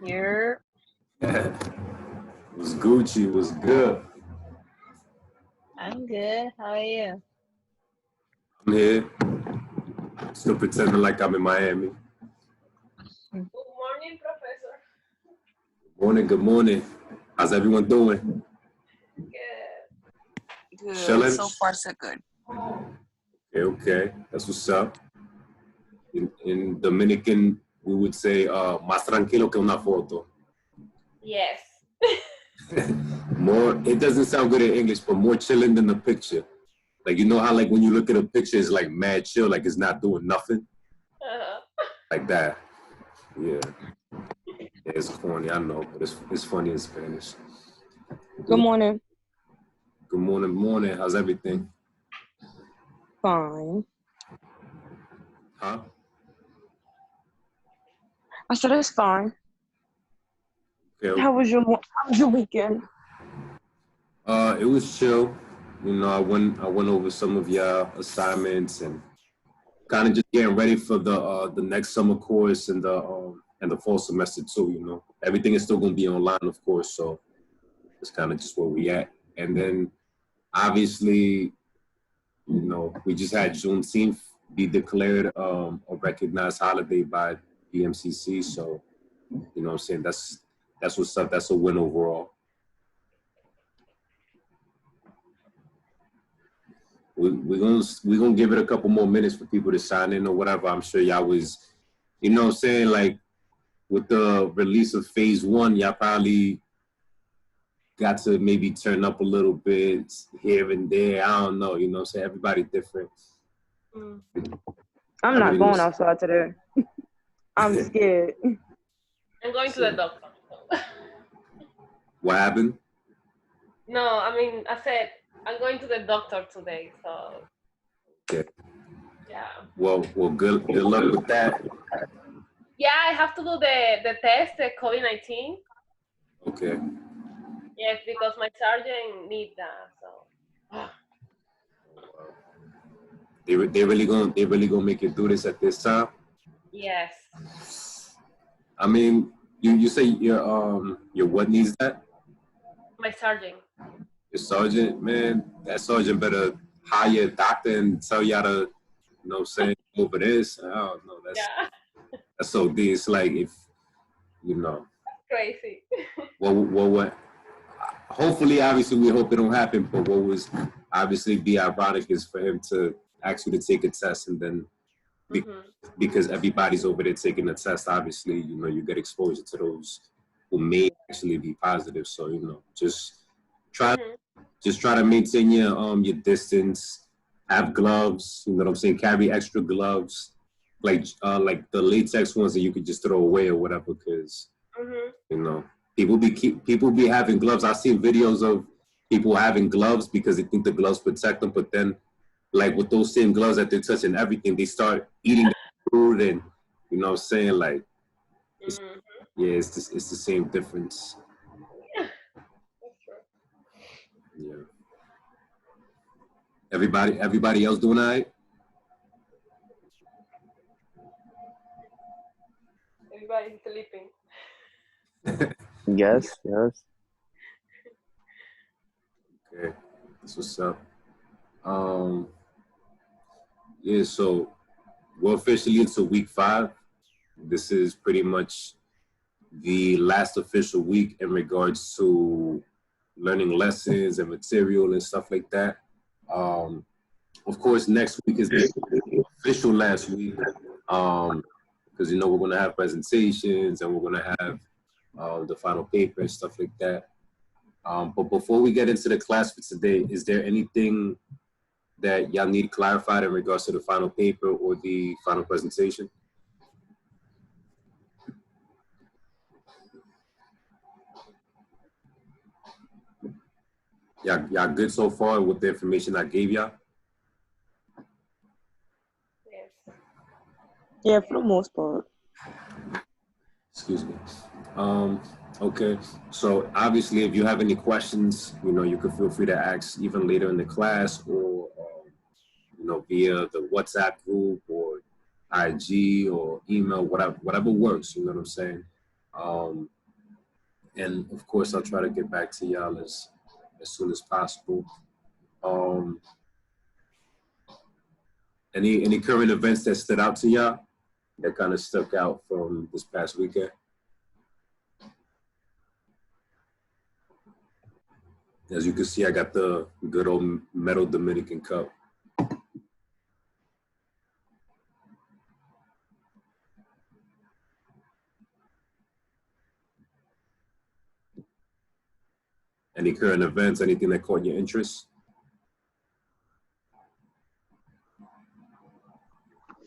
Here. Was Gucci, was good. I'm good. How are you? I'm here. Still pretending like I'm in Miami. Good morning, Professor. Morning, good morning. How's everyone doing? Good. Good. Chilling? So far, so good. Okay. That's what's up. In Dominican, we would say, más tranquilo que una foto. Yes. More, it doesn't sound good in English, but more chilling than the picture. Like, you know how, like, when you look at a picture, it's like mad chill, like it's not doing nothing? Like that. Yeah. It's corny, I know, but it's funny in Spanish. Good morning. Good morning, morning. How's everything? Fine. Huh? I said it's fine. Okay. How was your weekend? It was chill. You know, I went over some of your assignments and kind of just getting ready for the next summer course and the fall semester too. You know, everything is still going to be online, of course. So it's kind of just where we at. And then obviously, you know, we just had Juneteenth be declared a recognized holiday by BMCC. So, you know what I'm saying? That's what's up. That's a win overall. We're gonna give it a couple more minutes for people to sign in or whatever. I'm sure y'all was, you know what I'm saying, like with the release of phase 1, y'all probably got to maybe turn up a little bit here and there. I don't know, you know what I'm saying? Everybody different. I'm not going outside today. I'm scared. I'm going to the doctor. What happened? No, I mean, I said I'm going to the doctor today, so. Okay. Yeah. Well, good luck with that. Yeah, I have to do the test, the COVID-19. Okay. Yes, because my sergeant needs that, so. They really gonna make you do this at this time? Yes. I mean, you say your what needs that? My sergeant. Your sergeant, man, that sergeant better hire a doctor and tell y'all to, you know what I'm saying, over this. I don't know. That's so deep. It's like if, you know. Crazy. What hopefully, obviously, we hope it don't happen, but what was obviously be ironic is for him to ask you to take a test and then because everybody's over there taking the test, obviously, you know, you get exposure to those who may actually be positive. So, you know, just try to maintain your distance, have gloves, you know what I'm saying, carry extra gloves, like the latex ones that you could just throw away or whatever, because you know, people be having gloves. I've seen videos of people having gloves because they think the gloves protect them, but then like with those same gloves that they're touching everything, they start eating food and, you know what I'm saying, like it's the same difference. Yeah. Everybody else doing all right? Everybody's sleeping. Yes. Okay, that's what's up. Yeah, so we're officially into week 5. This is pretty much the last official week in regards to learning lessons and material and stuff like that. Of course, next week is the official last week because, you know, we're going to have presentations and we're going to have the final paper and stuff like that. But before we get into the class for today, is there anything that y'all need clarified in regards to the final paper or the final presentation? Y'all good so far with the information I gave y'all? Yes. Yeah, for the most part. Excuse me. Okay, so obviously if you have any questions, you know, you can feel free to ask even later in the class or, you know, via the WhatsApp group or IG or email, whatever works, you know what I'm saying? And of course, I'll try to get back to y'all as soon as possible. Any current events that stood out to y'all that kind of stuck out from this past weekend? As you can see, I got the good old metal Dominican cup. Any current events, anything that caught your interest?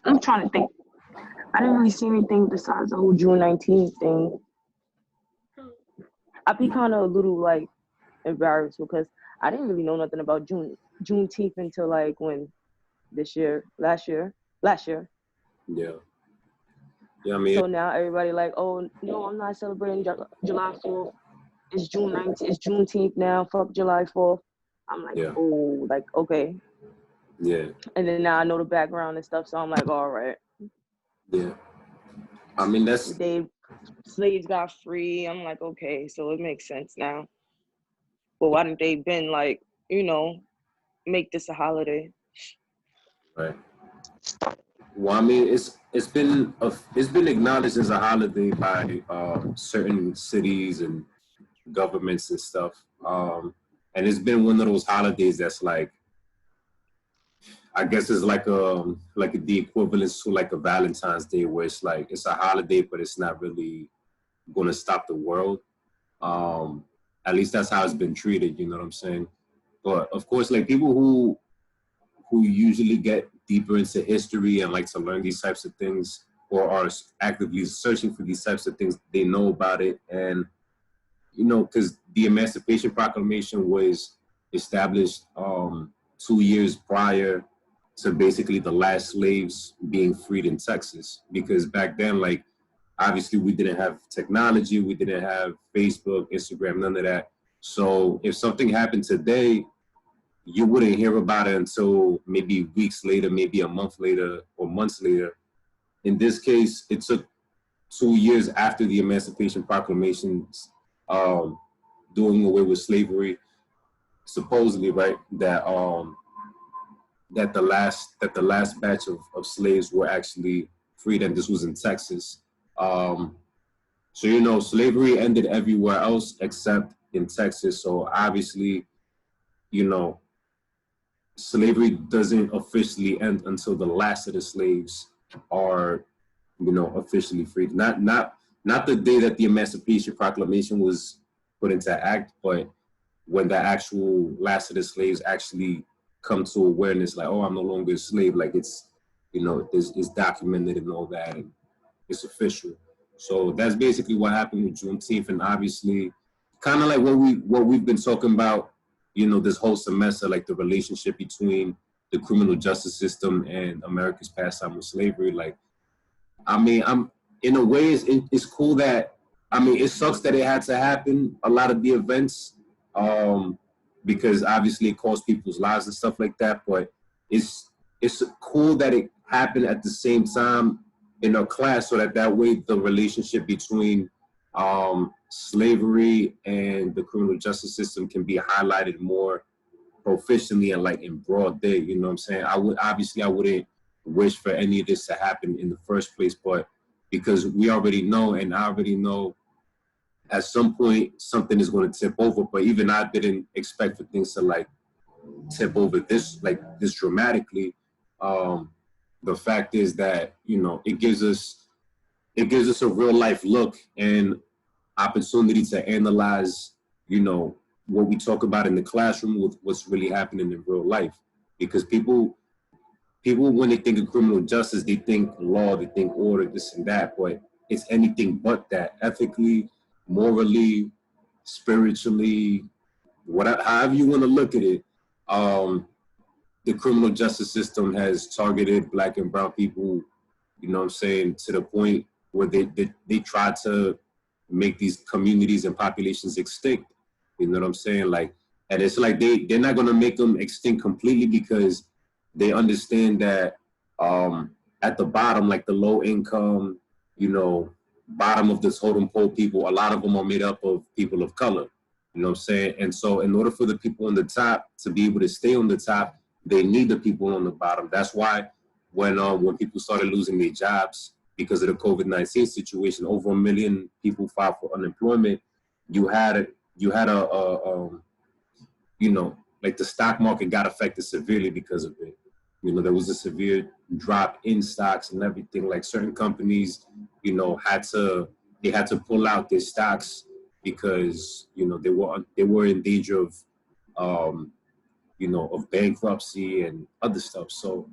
I'm trying to think. I didn't really see anything besides the whole June 19th thing. I'd be kind of a little like embarrassed because I didn't really know nothing about Juneteenth until like when last year. Yeah. Yeah, I mean, So now everybody like, oh no, I'm not celebrating July 4th. It's June 19th. It's Juneteenth now. Fuck July 4th. I'm like, yeah, oh, like okay. yeah, And then now I know the background and stuff, so I'm like, all right. yeah. I mean, that's Slaves got free. I'm like, okay, so it makes sense now. But why didn't they been like, make this a holiday? right. Well, I mean, it's been acknowledged as a holiday by certain cities and governments and stuff, and it's been one of those holidays that's like, I guess it's like the equivalence to like a Valentine's Day, where it's like it's a holiday, but it's not really going to stop the world. At least that's how it's been treated. You know what I'm saying? But of course, like people who usually get deeper into history and like to learn these types of things or are actively searching for these types of things, they know about it. And, because the Emancipation Proclamation was established 2 years prior to basically the last slaves being freed in Texas. Because back then, like, obviously we didn't have technology, we didn't have Facebook, Instagram, none of that. So if something happened today, you wouldn't hear about it until maybe weeks later, maybe a month later or months later. In this case, it took 2 years after the Emancipation Proclamation, doing away with slavery, supposedly, right? That the last batch of slaves were actually freed, and this was in Texas. So slavery ended everywhere else except in Texas. So obviously, slavery doesn't officially end until the last of the slaves are, officially freed. Not the day that the Emancipation Proclamation was put into act, but when the actual last of the slaves actually come to awareness, like, oh, I'm no longer a slave. Like it's documented and all that, and it's official. So that's basically what happened with Juneteenth, and obviously, kind of like what we've been talking about, this whole semester, like the relationship between the criminal justice system and America's pastime with slavery. Like, I mean, in a way, it's cool that, I mean, it sucks that it had to happen, a lot of the events, because obviously it cost people's lives and stuff like that. But it's cool that it happened at the same time in a class, so that way the relationship between slavery and the criminal justice system can be highlighted more proficiently and like in broad day. You know what I'm saying? I wouldn't wish for any of this to happen in the first place, but because we already know, and I already know at some point something is going to tip over. But even I didn't expect for things to like tip over this dramatically. The fact is that it gives us a real life look and opportunity to analyze what we talk about in the classroom with what's really happening in real life. Because people when they think of criminal justice, they think law, they think order, this and that, but it's anything but that. Ethically, morally, spiritually, however you want to look at it, the criminal justice system has targeted Black and brown people, to the point where they try to make these communities and populations extinct. You know what I'm saying? Like, and it's like they're not gonna make them extinct completely, because they understand that at the bottom, like the low income, bottom of the totem pole people, a lot of them are made up of people of color. You know what I'm saying? And so in order for the people on the top to be able to stay on the top, they need the people on the bottom. That's why when people started losing their jobs because of the COVID-19 situation, over 1 million people filed for unemployment. You had a you know, like the stock market got affected severely because of it. You know, there was a severe drop in stocks and everything. Like certain companies, you know, had to pull out their stocks because, you know, they were in danger of you know, of bankruptcy and other stuff. So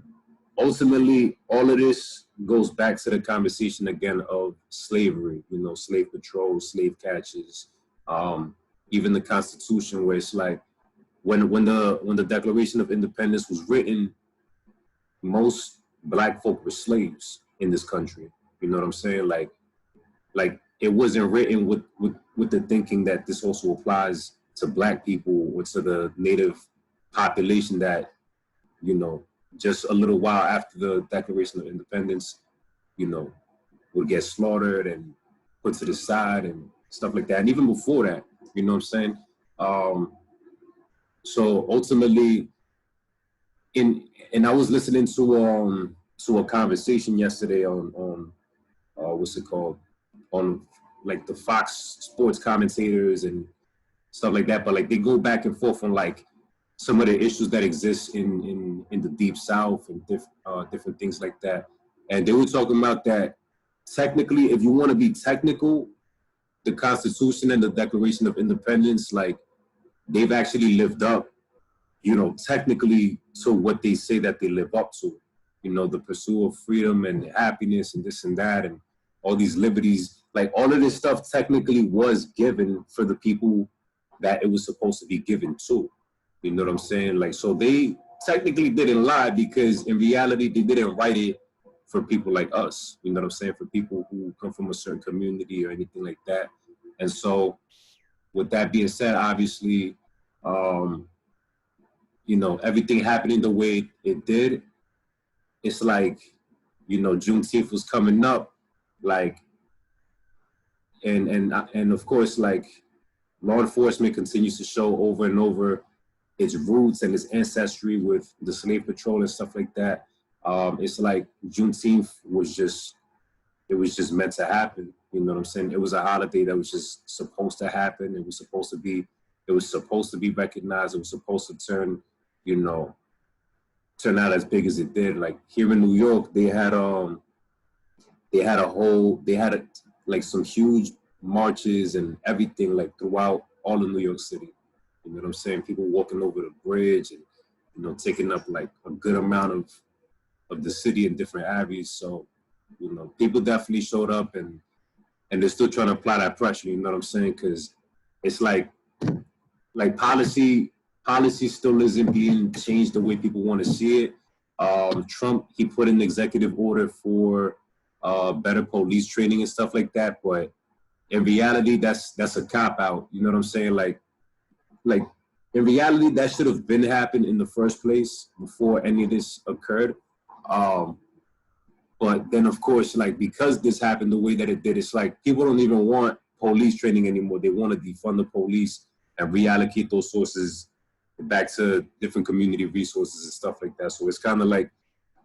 ultimately, all of this goes back to the conversation again of slavery, you know, slave patrols, slave catches, even the Constitution, where it's like when the Declaration of Independence was written, most Black folk were slaves in this country. You know what I'm saying? Like it wasn't written with the thinking that this also applies to Black people or to the Native population that, you know, just a little while after the Declaration of Independence, you know, would get slaughtered and put to the side and stuff like that. And even before that, you know what I'm saying? So ultimately, and I was listening to a conversation yesterday on what's it called? On like the Fox Sports commentators and stuff like that. But like they go back and forth on like some of the issues that exist in the Deep South and different things like that. And they were talking about that technically, if you want to be technical, the Constitution and the Declaration of Independence, like they've actually lived up, you know, technically to what they say that they live up to. You know, the pursuit of freedom and happiness and this and that and all these liberties, like all of this stuff technically was given for the people that it was supposed to be given to. You know what I'm saying? Like, so they technically didn't lie because in reality, they didn't write it for people like us. You know what I'm saying? For people who come from a certain community or anything like that. And so with that being said, obviously, you know, everything happening the way it did, it's like, you know, Juneteenth was coming up, like, and of course, like, law enforcement continues to show over and over its roots and its ancestry with the slave patrol and stuff like that. It's like Juneteenth was just meant to happen. You know what I'm saying? It was a holiday that was just supposed to happen. It was supposed to be recognized. It was supposed to turn out as big as it did. Like here in New York, they had like some huge marches and everything like throughout all of New York City. You know what I'm saying? People walking over the bridge and, you know, taking up like a good amount of the city in different avenues. So, you know, people definitely showed up and they're still trying to apply that pressure, you know what I'm saying? Because it's like policy still isn't being changed the way people want to see it. Trump, he put an executive order for better police training and stuff like that. But in reality, that's a cop out. You know what I'm saying? Like in reality, that should have been happened in the first place before any of this occurred. But then, of course, like because this happened the way that it did, it's like people don't even want police training anymore. They want to defund the police and reallocate those sources back to different community resources and stuff like that. So it's kind of like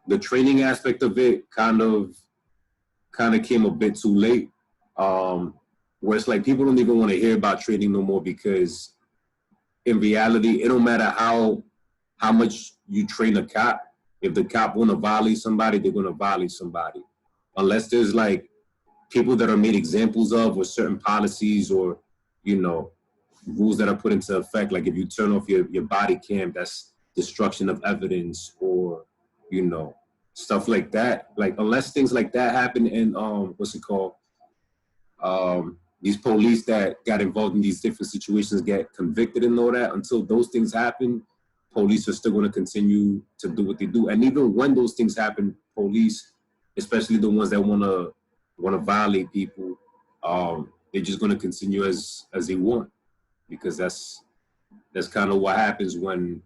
the training aspect of it kind of came a bit too late. Where it's like people don't even want to hear about training no more because in reality, it don't matter how much you train a cop. If the cop want to violate somebody, they're going to violate somebody. Unless there's like people that are made examples of or certain policies or, you know, rules that are put into effect. Like if you turn off your body cam, that's destruction of evidence or, you know, stuff like that. Like unless things like that happen in, these police that got involved in these different situations get convicted and all that, until those things happen, police are still going to continue to do what they do. And even when those things happen, police, especially the ones that want to violate people, they're just going to continue as they want, because that's kind of what happens when,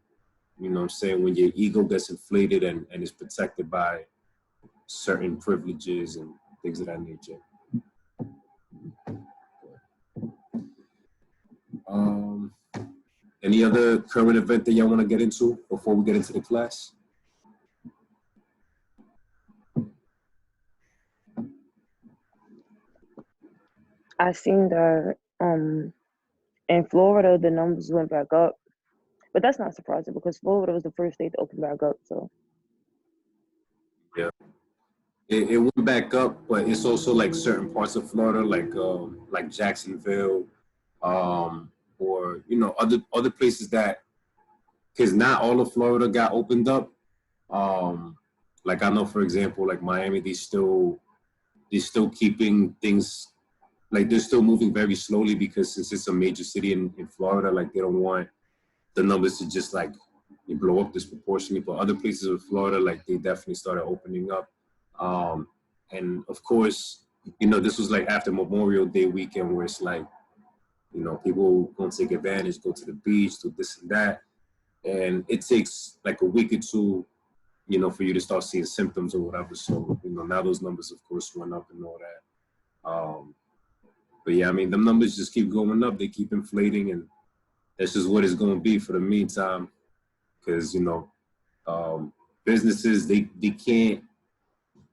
you know what I'm saying, when your ego gets inflated and is protected by certain privileges and things of that nature. Any other current event that y'all want to get into before we get into the class? I seen that in Florida the numbers went back up, but that's not surprising because Florida was the first state to open back up. So yeah, it went back up, but it's also like certain parts of Florida, like Jacksonville, or other places that, because not all of Florida got opened up. Like I know, for example, like Miami, they're still keeping things, like they're still moving very slowly because since it's a major city in Florida, like they don't want the numbers to just like blow up disproportionately. But other places of Florida, like they definitely started opening up. And of course, this was like after Memorial Day weekend where it's like, people gonna take advantage, go to the beach, do this and that. And it takes like a week or two, for you to start seeing symptoms or whatever. So, now those numbers, of course, went up and all that. But yeah, I mean, the numbers just keep going up. They keep inflating, and that's just what it's going to be for the meantime. Because, businesses, they can't,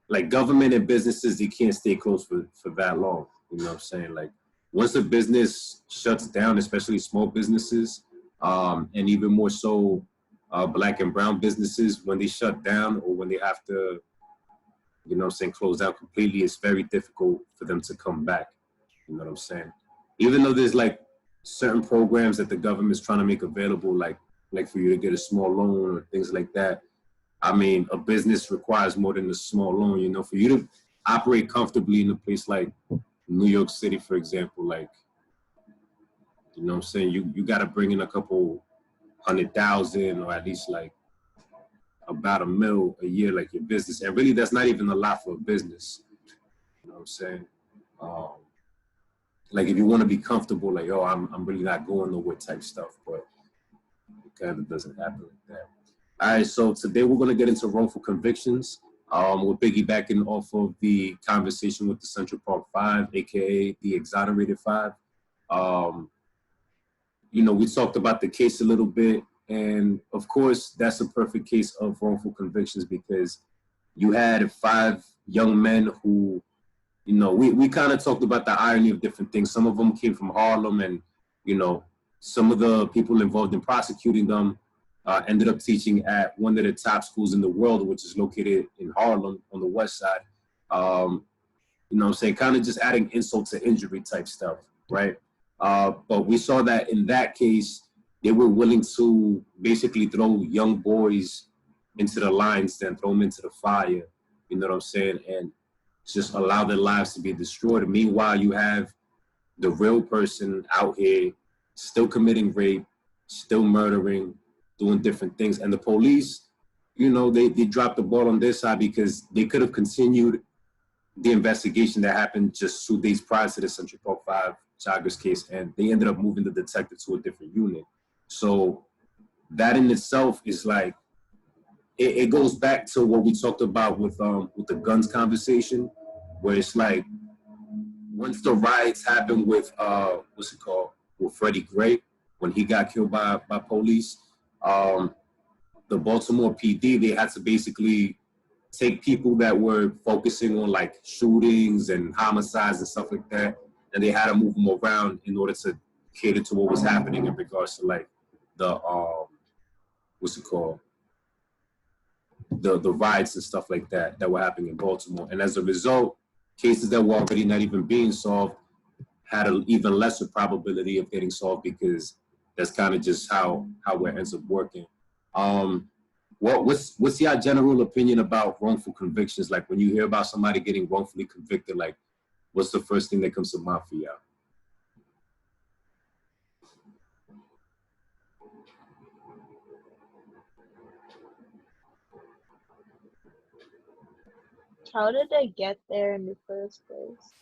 like government and businesses, they can't stay closed for that long. You know what I'm saying? Like, once a business shuts down, especially small businesses, and even more so Black and brown businesses, when they shut down or when they have to, close down completely, it's very difficult for them to come back. You know what I'm saying? Even though there's like certain programs that the government's trying to make available, like for you to get a small loan or things like that. I mean, a business requires more than a small loan, for you to operate comfortably in a place like New York City, for example, like, what I'm saying? You got to bring in a couple 100,000 or at least like about $1 million a year, like your business. And really, that's not even a lot for a business. You know what I'm saying? Like if you want to be comfortable, like, oh, I'm really not going nowhere type stuff, but it kind of doesn't happen like that. All right, so today we're going to get into wrongful convictions. We're piggybacking off of the conversation with the Central Park Five, aka the Exonerated Five. We talked about the case a little bit, and of course, that's a perfect case of wrongful convictions because you had 5 young men who, we kind of talked about the irony of different things. Some of them came from Harlem, and, some of the people involved in prosecuting them ended up teaching at one of the top schools in the world, which is located in Harlem on the west side. What I'm saying? Kind of just adding insult to injury type stuff, right? But we saw that in that case, they were willing to basically throw young boys into the lines, then throw them into the fire, you know what I'm saying? And just allow their lives to be destroyed. Meanwhile, you have the real person out here still committing rape, still murdering, doing different things. And the police, they dropped the ball on their side because they could have continued the investigation that happened just 2 days prior to the Central Park 5 joggers case, and they ended up moving the detective to a different unit. So that in itself is like, it goes back to what we talked about with the guns conversation, where it's like, once the riots happened with with Freddie Gray, when he got killed by police, the Baltimore PD, they had to basically take people that were focusing on like shootings and homicides and stuff like that, and they had to move them around in order to cater to what was happening in regards to like the the riots and stuff like that were happening in Baltimore. And as a result, cases that were already not even being solved had an even lesser probability of getting solved because that's kind of just how it ends up working. What's your general opinion about wrongful convictions? Like when you hear about somebody getting wrongfully convicted, like what's the first thing that comes to mind for you? How did they get there in the first place?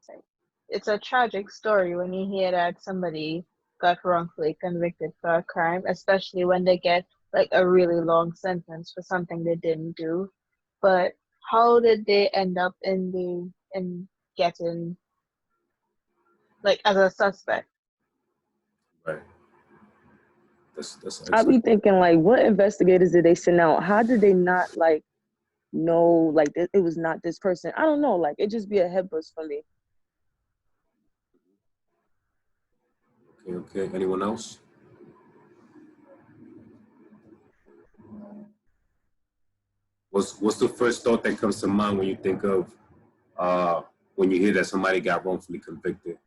Like, it's a tragic story when you hear that somebody got wrongfully convicted for a crime, especially when they get like a really long sentence for something they didn't do. But how did they end up in getting like as a suspect? Right. That's I excellent. be thinking, like, what investigators did they send out? How did they not, like, know, like, it was not this person? I don't know. Like, it just be a head buzz for me. Okay. Anyone else? What's the first thought that comes to mind when you think of when you hear that somebody got wrongfully convicted?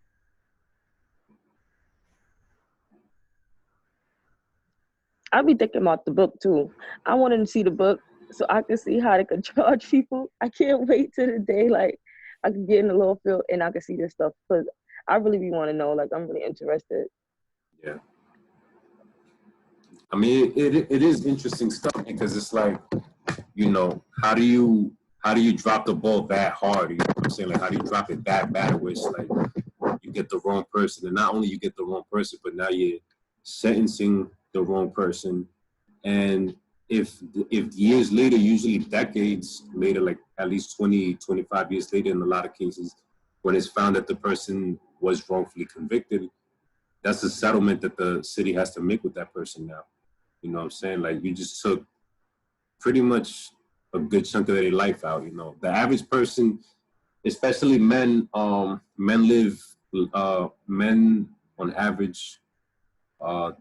I be thinking about the book too. I wanted to see the book so I can see how they could charge people. I can't wait till the day like I can get in the little field and I can see this stuff because I really be want to know. Like I'm really interested. Yeah. I mean, it is interesting stuff because it's like, you know, how do you drop the ball that hard? You know what I'm saying? Like, how do you drop it that bad where it's like you get the wrong person, and not only you get the wrong person, but now you're sentencing the wrong person. And if years later, usually decades later, like at least 20, 25 years later in a lot of cases, when it's found that the person was wrongfully convicted, that's a settlement that the city has to make with that person now. You know what I'm saying? Like you just took pretty much a good chunk of their life out. You know, the average person, especially men, men on average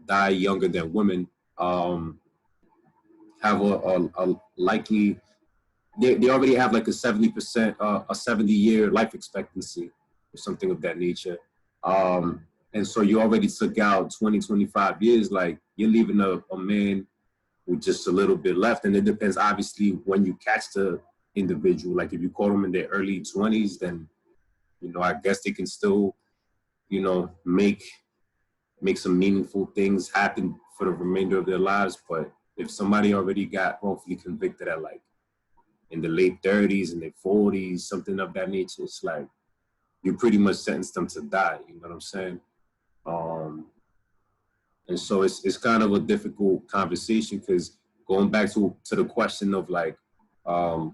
die younger than women. Have a likely they already have like a 70% a 70-year life expectancy or something of that nature. And so you already took out 20, 25 years. Like you're leaving a man with just a little bit left. And it depends, obviously, when you catch the individual. Like if you caught them in their early 20s, then, you know, I guess they can still, you know, make some meaningful things happen for the remainder of their lives. But if somebody already got wrongfully convicted at like in the late 30s and their 40s, something of that nature, it's like you pretty much sentenced them to die. You know what I'm saying? And so it's kind of a difficult conversation because going back to the question of like, how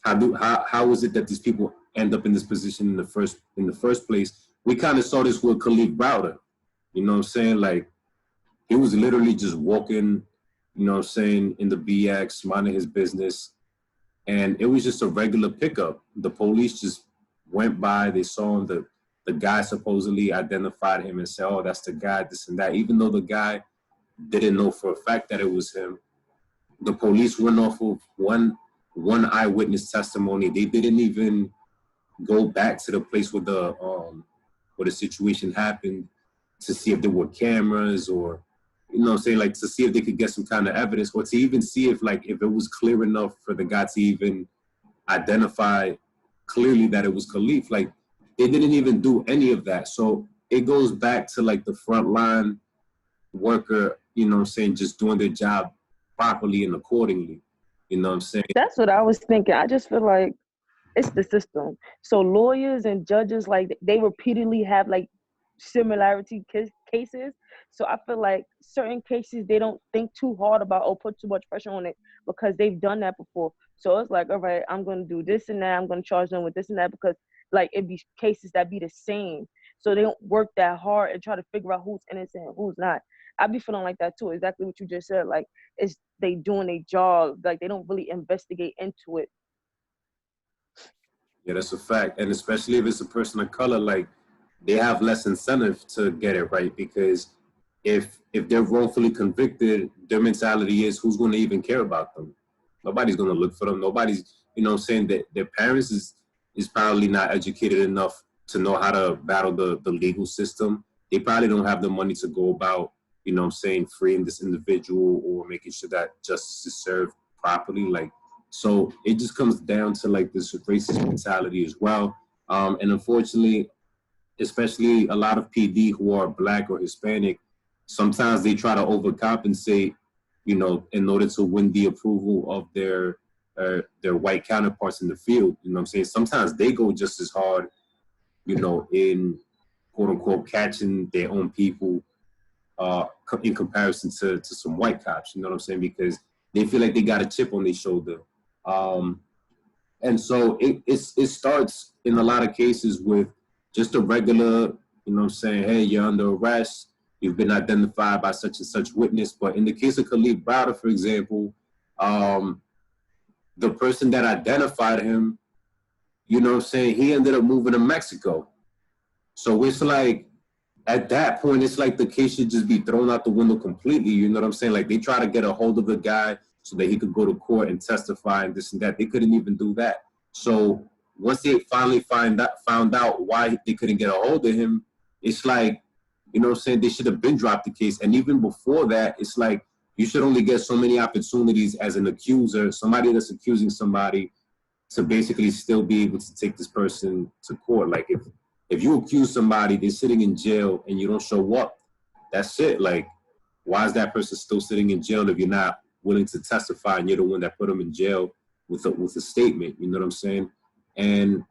is it that these people end up in this position in the first place? We kind of saw this with Khalid Browder. You know what I'm saying? Like he was literally just walking, you know what I'm saying, in the BX, minding his business. And it was just a regular pickup. The police just went by, they saw him, the guy supposedly identified him and said, oh, that's the guy, this and that. Even though the guy didn't know for a fact that it was him, the police went off of one eyewitness testimony. They didn't even go back to the place where the situation happened to see if there were cameras or, you know what I'm saying, like to see if they could get some kind of evidence or to even see if it was clear enough for the guy to even identify clearly that it was Khalif. Like they didn't even do any of that. So it goes back to like the frontline worker, you know what I'm saying, just doing their job properly and accordingly. You know what I'm saying? That's what I was thinking. I just feel like it's the system. So lawyers and judges, like they repeatedly have like similarity cases. So I feel like certain cases they don't think too hard about or put too much pressure on it because they've done that before. So it's like, all right, I'm gonna do this and that. I'm gonna charge them with this and that because like it be cases that be the same. So they don't work that hard and try to figure out who's innocent and who's not. I be feeling like that too. Exactly what you just said. Like it's they doing a job. Like they don't really investigate into it. Yeah, that's a fact. And especially if it's a person of color, like they have less incentive to get it right because if they're wrongfully convicted, their mentality is who's going to even care about them? Nobody's going to look for them. Nobody's, you know what I'm saying, that their parents is probably not educated enough to know how to battle the legal system. They probably don't have the money to go about, you know what I'm saying, freeing this individual or making sure that justice is served properly. Like, so it just comes down to like this racist mentality as well. And unfortunately, especially a lot of PD who are Black or Hispanic, sometimes they try to overcompensate, you know, in order to win the approval of their white counterparts in the field. You know what I'm saying? Sometimes they go just as hard, you know, in quote unquote catching their own people in comparison to some white cops. You know what I'm saying? Because they feel like they got a chip on their shoulder. And so it starts in a lot of cases with just a regular, you know what I'm saying, hey, you're under arrest. you've been identified by such and such witness. But in the case of Khalid Browder, for example, the person that identified him, you know what I'm saying, he ended up moving to Mexico. So it's like, at that point, it's like the case should just be thrown out the window completely. You know what I'm saying? Like, they try to get a hold of the guy so that he could go to court and testify and this and that. They couldn't even do that. So once they finally found out why they couldn't get a hold of him, it's like, you know what I'm saying, they should have been dropped the case. And even before that, it's like, you should only get so many opportunities as an accuser, somebody that's accusing somebody, to basically still be able to take this person to court. Like, if you accuse somebody, they're sitting in jail and you don't show up, that's it. Like, why is that person still sitting in jail if you're not willing to testify and you're the one that put them in jail with a statement? You know what I'm saying? And,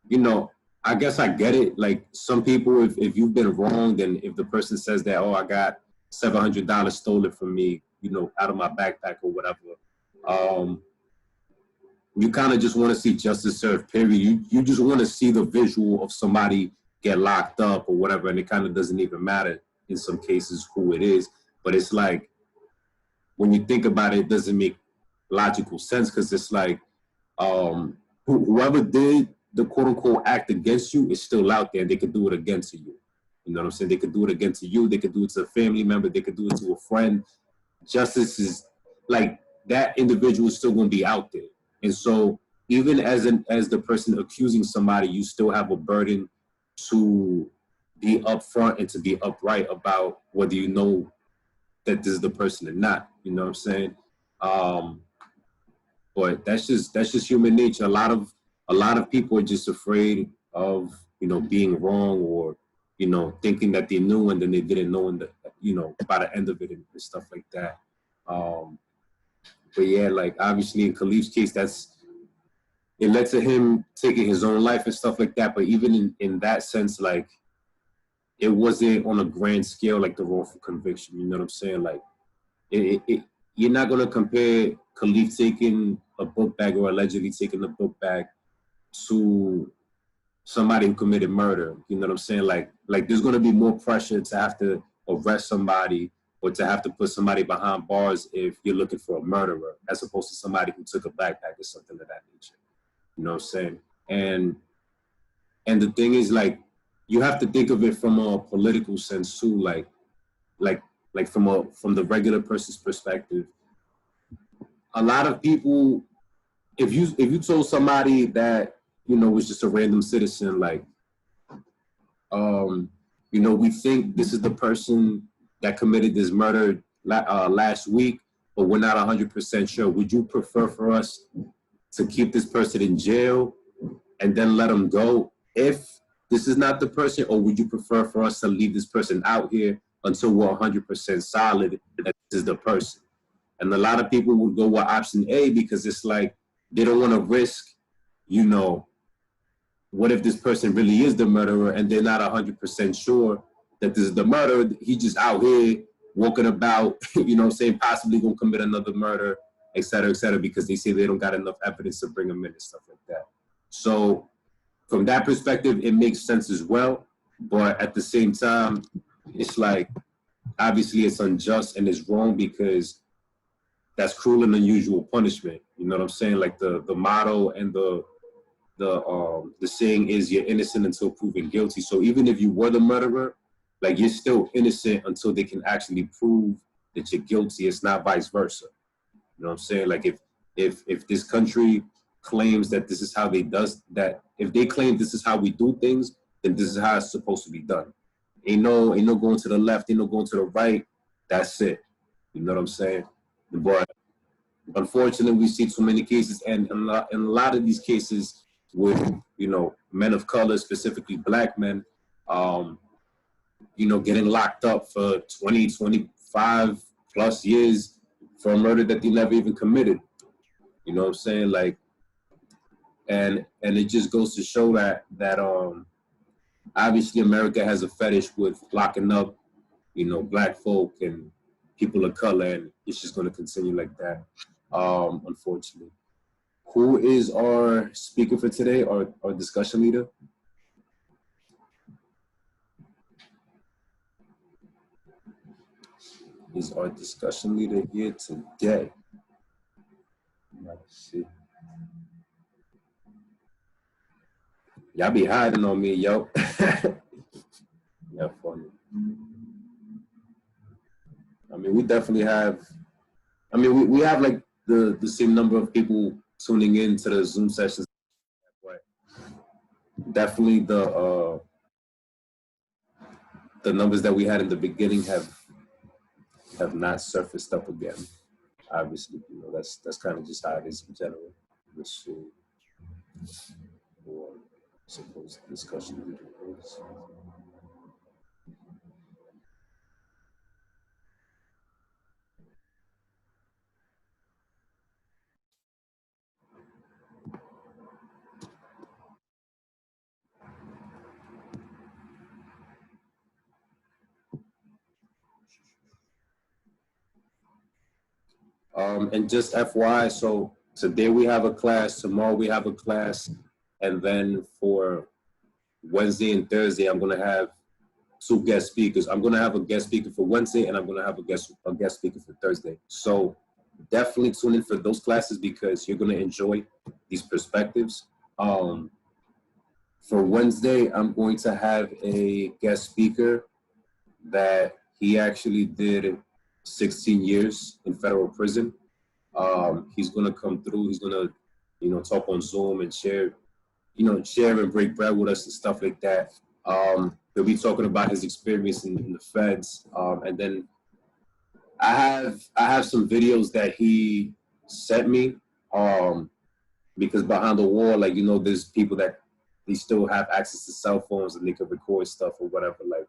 you know, I guess I get it. Like, some people, if you've been wronged and if the person says that, oh, I got $700 stolen from me, you know, out of my backpack or whatever, you kind of just want to see justice served, period. You just want to see the visual of somebody get locked up or whatever, and it kind of doesn't even matter in some cases who it is. But it's like, when you think about it, it doesn't make logical sense, because it's like, whoever did the quote-unquote act against you is still out there, and they could do it again to you. You know what I'm saying? They could do it again to you. They could do it to a family member. They could do it to a friend. Justice is, like, that individual is still going to be out there. And so even as the person accusing somebody, you still have a burden to be upfront and to be upright about whether you know that this is the person or not. You know what I'm saying? But that's just human nature. A lot of people are just afraid of, you know, being wrong, or, you know, thinking that they knew and then they didn't know, and you know, by the end of it and stuff like that. But yeah, like, obviously in Khalif's case, it led to him taking his own life and stuff like that. But even in that sense, like, it wasn't on a grand scale like the wrongful conviction. You know what I'm saying? Like, you're not gonna compare Khalif taking a book bag or allegedly taking a book bag to somebody who committed murder. You know what I'm saying? Like there's gonna be more pressure to have to arrest somebody or to have to put somebody behind bars if you're looking for a murderer, as opposed to somebody who took a backpack or something of that nature. You know what I'm saying? And the thing is, like, you have to think of it from a political sense too, like from the regular person's perspective. A lot of people, if you told somebody that, you know, was just a random citizen, like, you know, we think this is the person that committed this murder last week, but we're not 100% sure. Would you prefer for us to keep this person in jail and then let them go if this is not the person, or would you prefer for us to leave this person out here until we're 100% solid that this is the person? And a lot of people would go with option A, because it's like, they don't want to risk, you know, what if this person really is the murderer and they're not 100% sure that this is the murderer? He just out here walking about, you know what I'm saying, possibly gonna commit another murder, et cetera, because they say they don't got enough evidence to bring him in and stuff like that. So from that perspective, it makes sense as well. But at the same time, it's like, obviously it's unjust and it's wrong, because that's cruel and unusual punishment. You know what I'm saying? Like, the motto and the saying is, you're innocent until proven guilty. So even if you were the murderer, like, you're still innocent until they can actually prove that you're guilty. It's not vice versa. You know what I'm saying? Like, if this country claims that this is how they does that, if they claim this is how we do things, then this is how it's supposed to be done. Ain't no going to the left, ain't no going to the right. That's it. You know what I'm saying? But unfortunately, we see too many cases, and in a lot of these cases with, you know, men of color, specifically black men, you know, getting locked up for 20, 25 plus years for a murder that they never even committed. You know what I'm saying? Like, and it just goes to show that obviously America has a fetish with locking up, you know, black folk and people of color, and it's just going to continue like that, unfortunately. Who is our speaker for today, our discussion leader? Is our discussion leader here today? Let's see. Y'all be hiding on me, yo. Yeah, funny. I mean, we definitely have. I mean, we have like the same number of people tuning in to the Zoom sessions, but definitely the numbers that we had in the beginning have not surfaced up again. Obviously, you know, that's kind of just how it is in general. Let's see. Or supposed discussion videos. And just FYI, so today we have a class, tomorrow we have a class, and then for Wednesday and Thursday, I'm gonna have 2 guest speakers. I'm gonna have a guest speaker for Wednesday, and I'm gonna have a guest speaker for Thursday. So definitely tune in for those classes because you're gonna enjoy these perspectives. For Wednesday, I'm going to have a guest speaker that he actually did 16 years in federal prison. He's gonna come through. He's gonna, you know, talk on Zoom and share and break bread with us and stuff like that. He'll be talking about his experience in the feds, and then I have some videos that he sent me, because behind the wall, like, you know, there's people that they still have access to cell phones and they can record stuff or whatever. Like,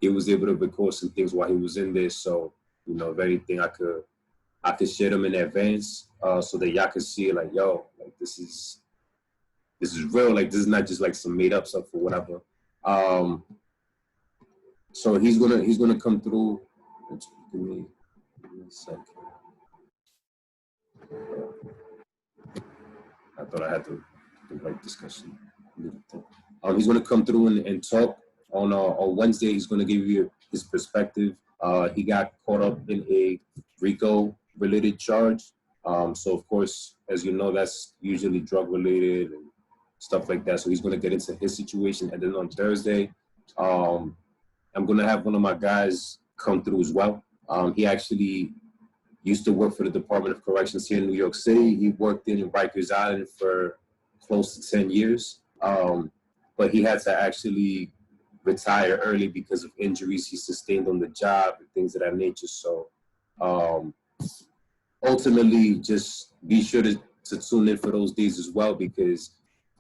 he was able to record some things while he was in there, so, you know, if anything, I could share them in advance, so that y'all can see, like, yo, like, this is real. Like, this is not just like some made up stuff or whatever. So he's gonna come through. Give me a second. I thought I had the right discussion. He's gonna come through and talk on Wednesday. He's gonna give you his perspective. He got caught up in a RICO related charge. So of course, as you know, that's usually drug related and stuff like that. So he's going to get into his situation. And then on Thursday, I'm going to have one of my guys come through as well. He actually used to work for the Department of Corrections here in New York City. He worked in Rikers Island for close to 10 years. But he had to actually retire early because of injuries he sustained on the job and things of that nature. So ultimately, just be sure to tune in for those days as well, because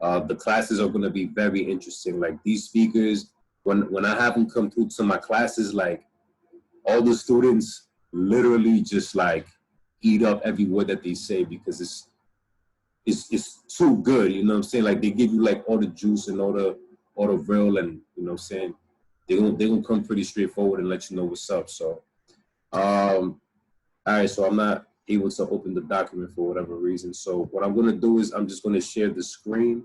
the classes are going to be very interesting. Like, these speakers, when I have them come through to my classes, like, all the students literally just like eat up every word that they say, because it's too good. You know what I'm saying? Like, they give you like all the juice and all the real, and you know what I'm saying, they're gonna come pretty straightforward and let you know what's up. So all right, so I'm not able to open the document for whatever reason. So what I'm gonna do is I'm just gonna share the screen,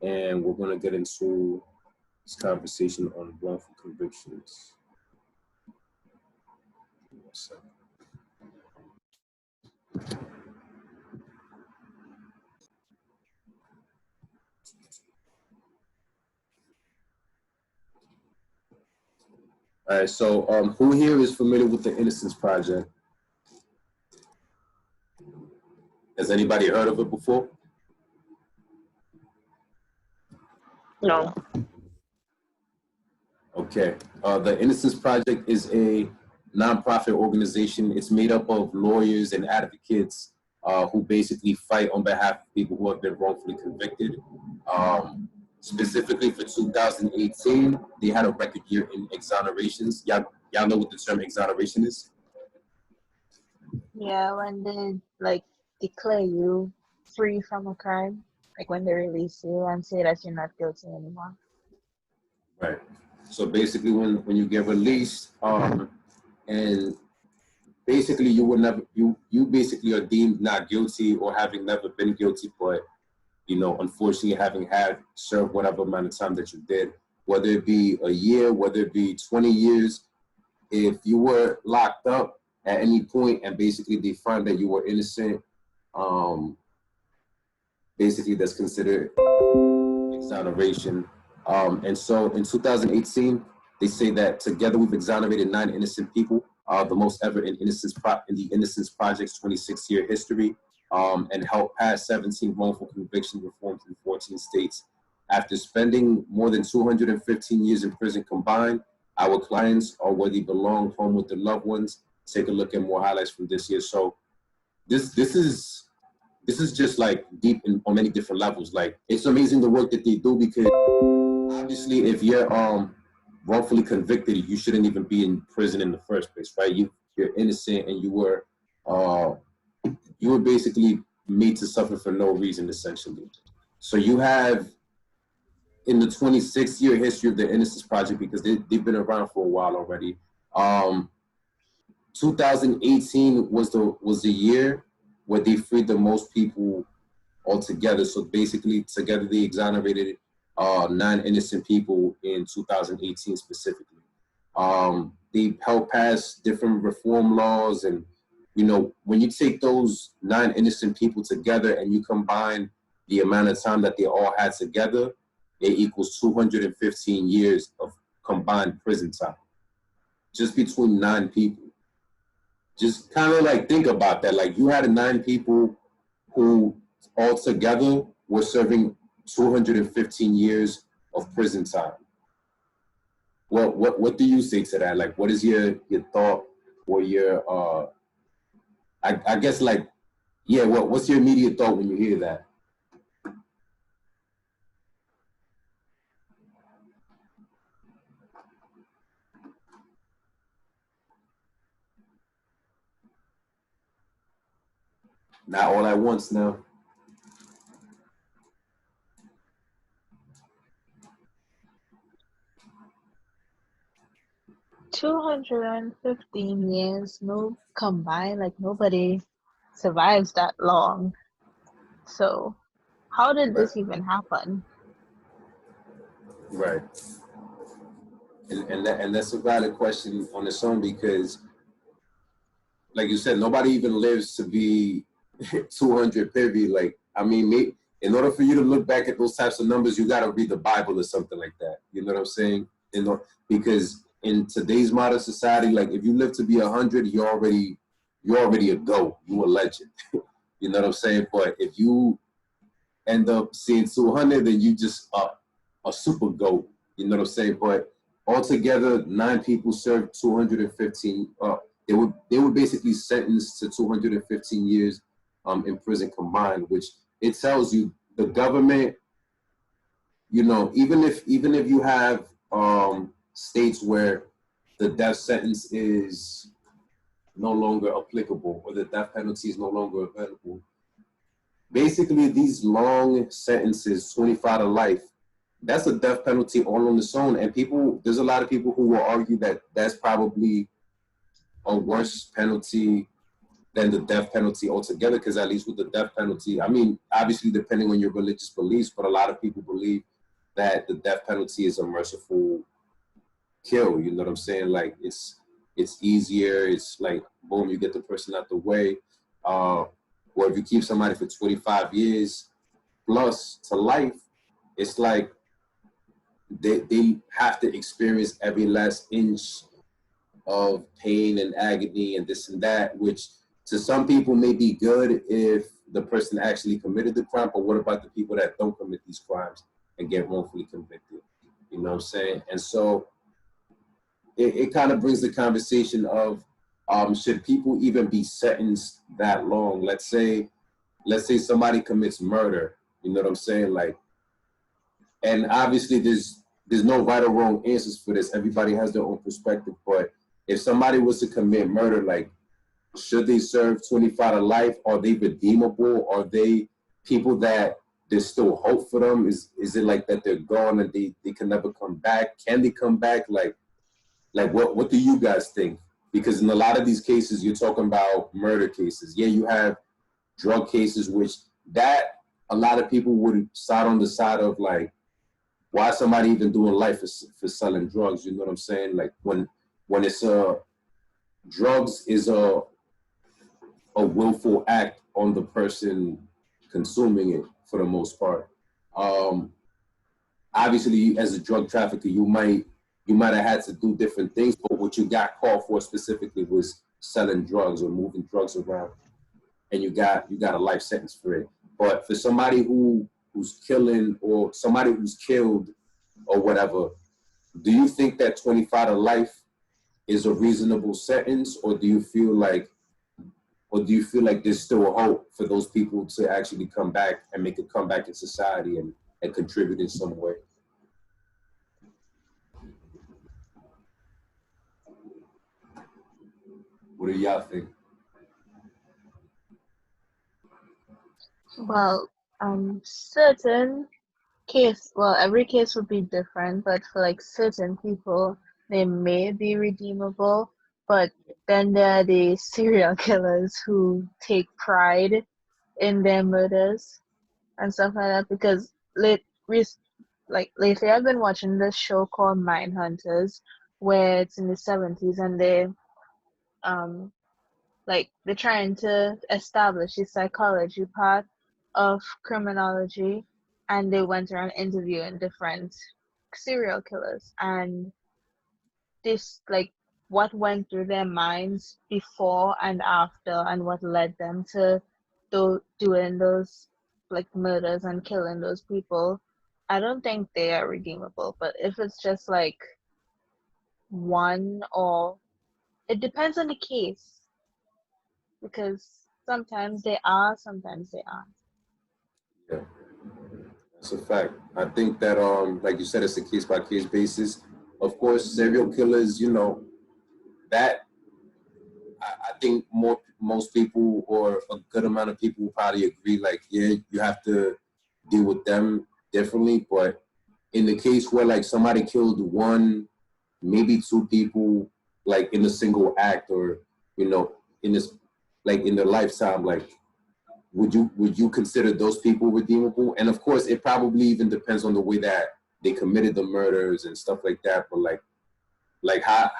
and we're gonna get into this conversation on wrongful convictions. All right, so who here is familiar with the Innocence Project? Has anybody heard of it before? No. Okay. The Innocence Project is a nonprofit organization. It's made up of lawyers and advocates who basically fight on behalf of people who have been wrongfully convicted. Specifically for 2018, they had a record year in exonerations. Y'all know what the term exoneration is? Yeah, when they like declare you free from a crime, like when they release you and say that you're not guilty anymore. Right. So basically, when you get released, and basically you basically are deemed not guilty or having never been guilty, but you know, unfortunately, having served whatever amount of time that you did, whether it be a year, whether it be 20 years, if you were locked up at any point and basically they find that you were innocent, basically that's considered exoneration. And so in 2018, they say that together we've exonerated 9 innocent people, the most ever in the Innocence Project's 26-year history, and helped pass 17 wrongful conviction reforms in 14 states. After spending more than 215 years in prison combined, our clients are where they belong, home with their loved ones. Take a look at more highlights from this year. So this is just like deep on many different levels. Like, it's amazing the work that they do, because obviously if you're wrongfully convicted, you shouldn't even be in prison in the first place, right? You're innocent, and you were basically made to suffer for no reason, essentially. So you have, in the 26-year history of the Innocence Project, because they've been around for a while already, 2018 was the year where they freed the most people altogether. So basically, together they exonerated 9 innocent people in 2018 specifically. They helped pass different reform laws, and when you take those 9 innocent people together and you combine the amount of time that they all had together, it equals 215 years of combined prison time, just between 9 people. Just kind of like think about that. Like, you had 9 people who all together were serving 215 years of prison time. Well, what do you say to that? Like, what is your thought, or your I guess, like, yeah, what's your immediate thought when you hear that? Not all at once now. $215 years, no combined, like nobody survives that long. So how did this even happen? Right. And that's a valid question on its own, because, like you said, nobody even lives to be 200, period. Like, I mean, in order for you to look back at those types of numbers, you got to read the Bible or something like that. You know what I'm saying? Because in today's modern society, like, if you live to be 100, you're already a GOAT. You a legend. You know what I'm saying? But if you end up seeing 200, then you just a super GOAT. You know what I'm saying? But altogether, 9 people served 215. They were basically sentenced to 215 years in prison combined, which it tells you the government, even if you have states where the death sentence is no longer applicable, or the death penalty is no longer available, basically these long sentences, 25 to life, that's a death penalty all on its own. And there's a lot of people who will argue that that's probably a worse penalty than the death penalty altogether, because at least with the death penalty, I mean, obviously depending on your religious beliefs, but a lot of people believe that the death penalty is a merciful kill. You know what I'm saying? Like, it's easier. It's like, boom, you get the person out the way. Or if you keep somebody for 25 years plus to life, it's like they have to experience every last inch of pain and agony and this and that, which to some people may be good if the person actually committed the crime. But what about the people that don't commit these crimes and get wrongfully convicted? You know what I'm saying? And so it kind of brings the conversation of, should people even be sentenced that long? Let's say somebody commits murder. You know what I'm saying? Like, and obviously there's no right or wrong answers for this. Everybody has their own perspective. But if somebody was to commit murder, like, should they serve 25 to life? Are they redeemable? Are they people that there's still hope for them? Is it like that they're gone and they can never come back? Can they come back? Like what do you guys think? Because in a lot of these cases, you're talking about murder cases. Yeah, you have drug cases, which that a lot of people would side on the side of, like, why somebody even doing life for selling drugs? You know what I'm saying? Like, when when it's drugs is a willful act on the person consuming it for the most part. Obviously, as a drug trafficker, you might have had to do different things, but what you got called for specifically was selling drugs or moving drugs around, and you got a life sentence for it. But for somebody who's killing or somebody who's killed or whatever, do you think that 25 to life is a reasonable sentence, or do you feel like there's still a hope for those people to actually come back and make a comeback in society and contribute in some way? What do y'all think? Well, certain every case would be different, but for like certain people, they may be redeemable. But then there are the serial killers who take pride in their murders and stuff like that. Because lately, I've been watching this show called Mindhunters, where it's in the 70s, and they're trying to establish the psychology part of criminology, and they went around interviewing different serial killers and this what went through their minds before and after, and what led them to doing those murders and killing those people. I don't think they are redeemable, but if it's just one, or it depends on the case, because sometimes they are, sometimes they aren't. Yeah, that's a fact. I think that like you said, it's a case by case basis. Of course, serial killers, that I think most people, or a good amount of people, will probably agree. Like, yeah, you have to deal with them differently. But in the case where somebody killed one, maybe two people, in a single act, or in this in their lifetime, would you consider those people redeemable? And of course, it probably even depends on the way that they committed the murders and stuff like that. But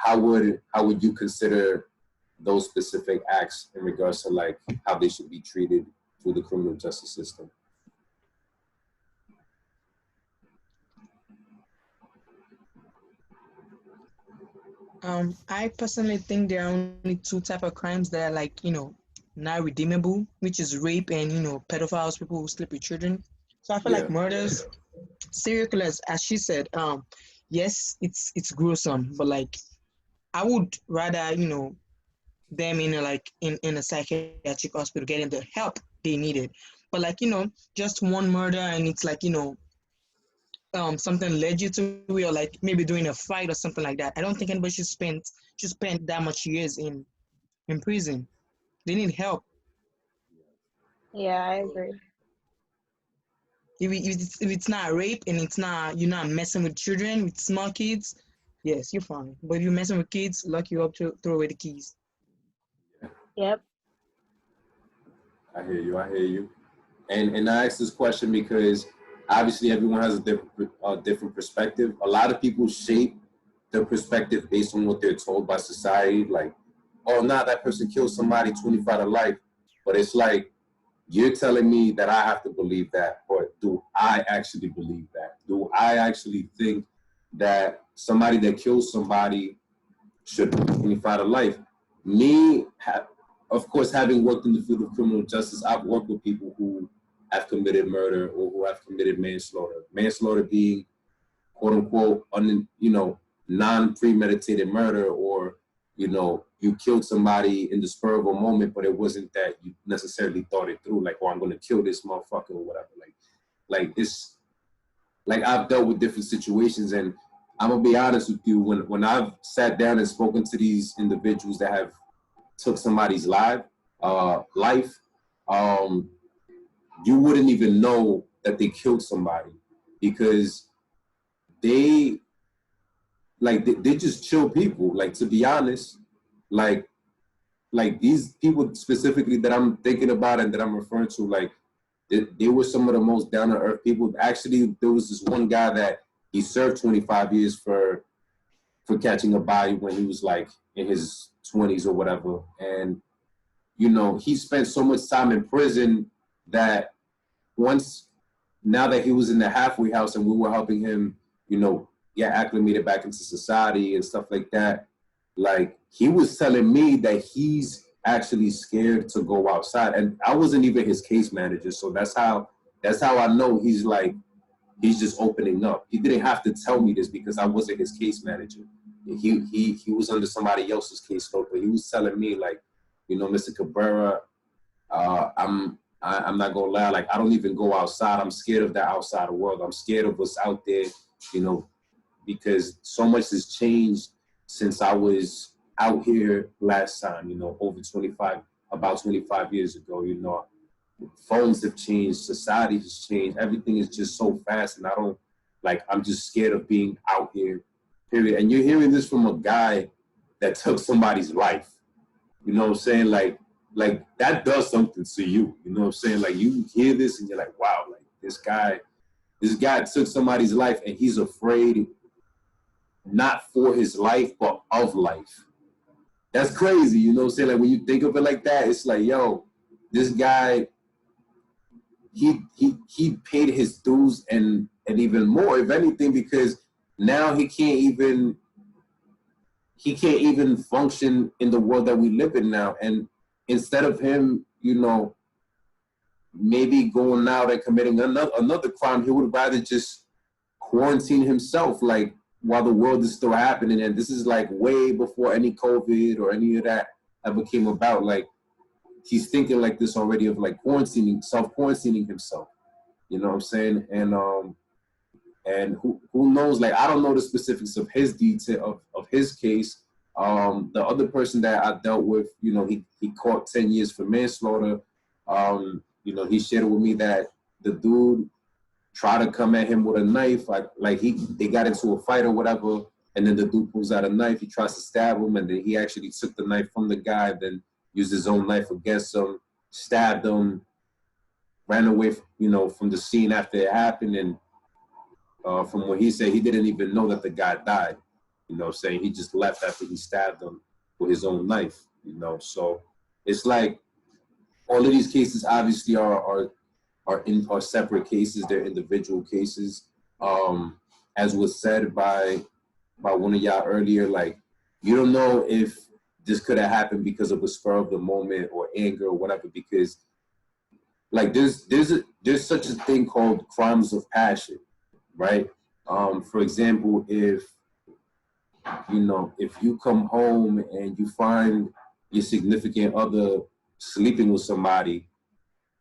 how would you consider those specific acts in regards to how they should be treated through the criminal justice system? I personally think there are only two type of crimes that are not redeemable, which is rape and pedophiles, people who sleep with children. So I feel like murders, serial killers, as she said, yes, it's gruesome, but I would rather them in a psychiatric hospital getting the help they needed. But just one murder, and it's something led you to it, or maybe doing a fight or something like that. I don't think anybody should spend that much years in prison. They need help. Yeah, I agree. If it's not rape and you're not messing with children, with small kids, yes, you're fine. But if you're messing with kids, lock you up, to throw away the keys. Yep. I hear you. And I ask this question because obviously everyone has a different perspective. A lot of people shape their perspective based on what they're told by society. Oh, that person killed somebody, 25 to life. But it's you're telling me that I have to believe that, or do I actually believe that? Do I actually think that somebody that kills somebody should be 25 to life? Of course, having worked in the field of criminal justice, I've worked with people who have committed murder or who have committed manslaughter. Manslaughter being, quote unquote, non-premeditated murder, or you killed somebody in the spur of a moment, but it wasn't that you necessarily thought it through. I'm going to kill this motherfucker or whatever. It's I've dealt with different situations, and I'm gonna be honest with you. When I've sat down and spoken to these individuals that have took somebody's life, you wouldn't even know that they killed somebody, because they just chill people. To be honest, these people specifically that I'm thinking about and that I'm referring to, they were some of the most down to earth people. Actually, there was this one guy that he served 25 years for for catching a body when he was like in his 20s or whatever. And, you know, he spent so much time in prison that now that he was in the halfway house and we were helping him, you know, get acclimated back into society and stuff like that, like he was telling me that he's actually scared to go outside. And I wasn't even his case manager. So that's how I know he's just opening up. He didn't have to tell me this because I wasn't his case manager. He was under somebody else's caseload, but he was telling me, like, you know, Mr. Cabrera, I'm not gonna lie, like I don't even go outside. I'm scared of the outside world. I'm scared of what's out there, you know, because so much has changed since I was out here last time, you know, about 25 years ago, you know. Phones have changed, society has changed, everything is just so fast, and I'm just scared of being out here, period. And you're hearing this from a guy that took somebody's life. You know what I'm saying? Like that does something to you. You know what I'm saying? Like you hear this and you're like, wow, like this guy took somebody's life and he's afraid not for his life, but of life. That's crazy, you know what I'm saying? Like when you think of it like that, it's like, yo, this guy, he paid his dues and even more, if anything, because now he can't even function in the world that we live in now. And instead of him, you know, maybe going out and committing another crime, he would rather just quarantine himself, like while the world is still happening. And this is like way before any COVID or any of that ever came about. Like he's thinking like this already of like self-quarantining himself. You know what I'm saying? And who knows? Like I don't know the specifics of his detail of his case. The other person that I dealt with, you know, he caught 10 years for manslaughter. You know, he shared with me that the dude tried to come at him with a knife, they got into a fight or whatever, and then the dude pulls out a knife, he tries to stab him, and then he actually took the knife from the guy, then used his own knife against him, stabbed him, ran away, you know, from the scene after it happened, and from what he said, he didn't even know that the guy died. You know what I'm saying? He just left after he stabbed him with his own knife, you know. So it's like all of these cases obviously are separate cases. They're individual cases. As was said by one of y'all earlier, like you don't know if this could have happened because of a spur of the moment or anger or whatever, because like there's such a thing called crimes of passion, right? For example, if you come home and you find your significant other sleeping with somebody,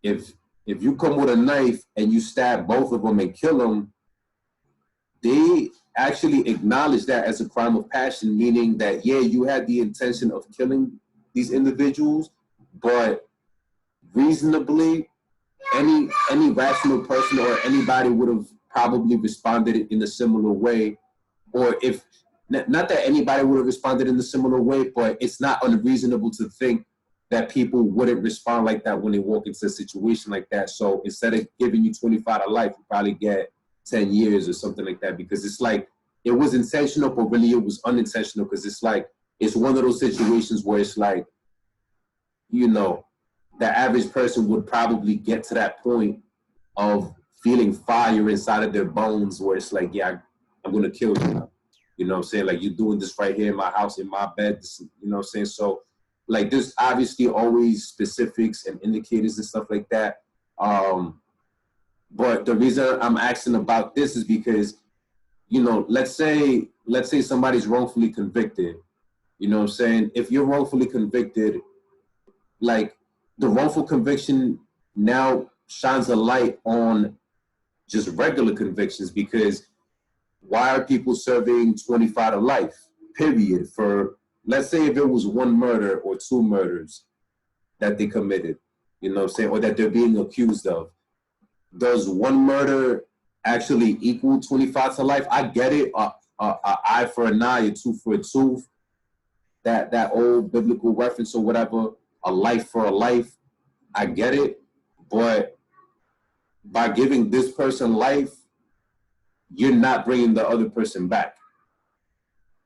if you come with a knife and you stab both of them and kill them, they actually acknowledge that as a crime of passion, meaning that, yeah, you had the intention of killing these individuals, but reasonably, any rational person or anybody would have probably responded in a similar way. Or if, not that anybody would have responded in a similar way, but it's not unreasonable to think that people wouldn't respond like that when they walk into a situation like that. So instead of giving you 25 to life, you probably get 10 years or something like that, because it's like, it was intentional, but really it was unintentional, because it's like, it's one of those situations where it's like, you know, the average person would probably get to that point of feeling fire inside of their bones where it's like, yeah, I'm going to kill you now. You know what I'm saying? Like, you're doing this right here in my house, in my bed, this, you know what I'm saying? So, like, there's obviously always specifics and indicators and stuff like that. But the reason I'm asking about this is because, you know, let's say somebody's wrongfully convicted. You know what I'm saying? If you're wrongfully convicted, like, the wrongful conviction now shines a light on just regular convictions, because why are people serving 25 to life, period, for, let's say if it was one murder or two murders that they committed, you know what I'm saying, or that they're being accused of. Does one murder actually equal 25 to life? I get it, an eye for an eye, a tooth for a tooth, that old biblical reference or whatever, a life for a life, I get it, but by giving this person life, you're not bringing the other person back.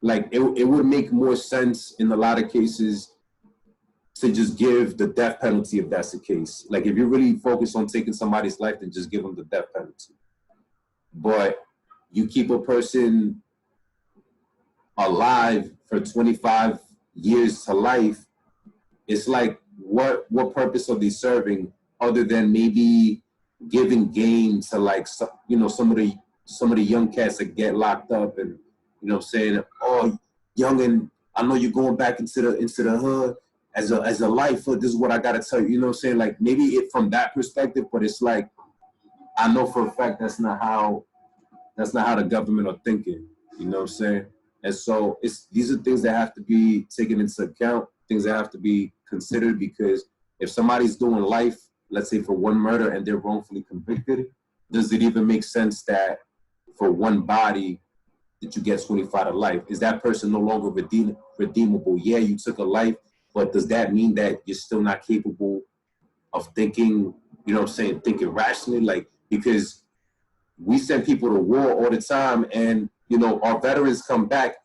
like it would make more sense in a lot of cases to just give the death penalty if that's the case. Like if you're really focused on taking somebody's life, then just give them the death penalty. But you keep a person alive for 25 years to life, it's like what purpose are they serving other than maybe giving game to like some of the young cats that get locked up and saying, oh, young, and I know you're going back into the hood as a lifer, this is what I gotta tell you, like maybe it from that perspective, but it's like I know for a fact that's not how the government are thinking, and so these are things that have to be taken into account, things that have to be considered, because if somebody's doing life, let's say for one murder and they're wrongfully convicted, does it even make sense that for one body that you get 25 to life? Is that person no longer redeemable? Yeah, you took a life, but does that mean that you're still not capable of thinking, thinking rationally? Like, because we send people to war all the time and, our veterans come back.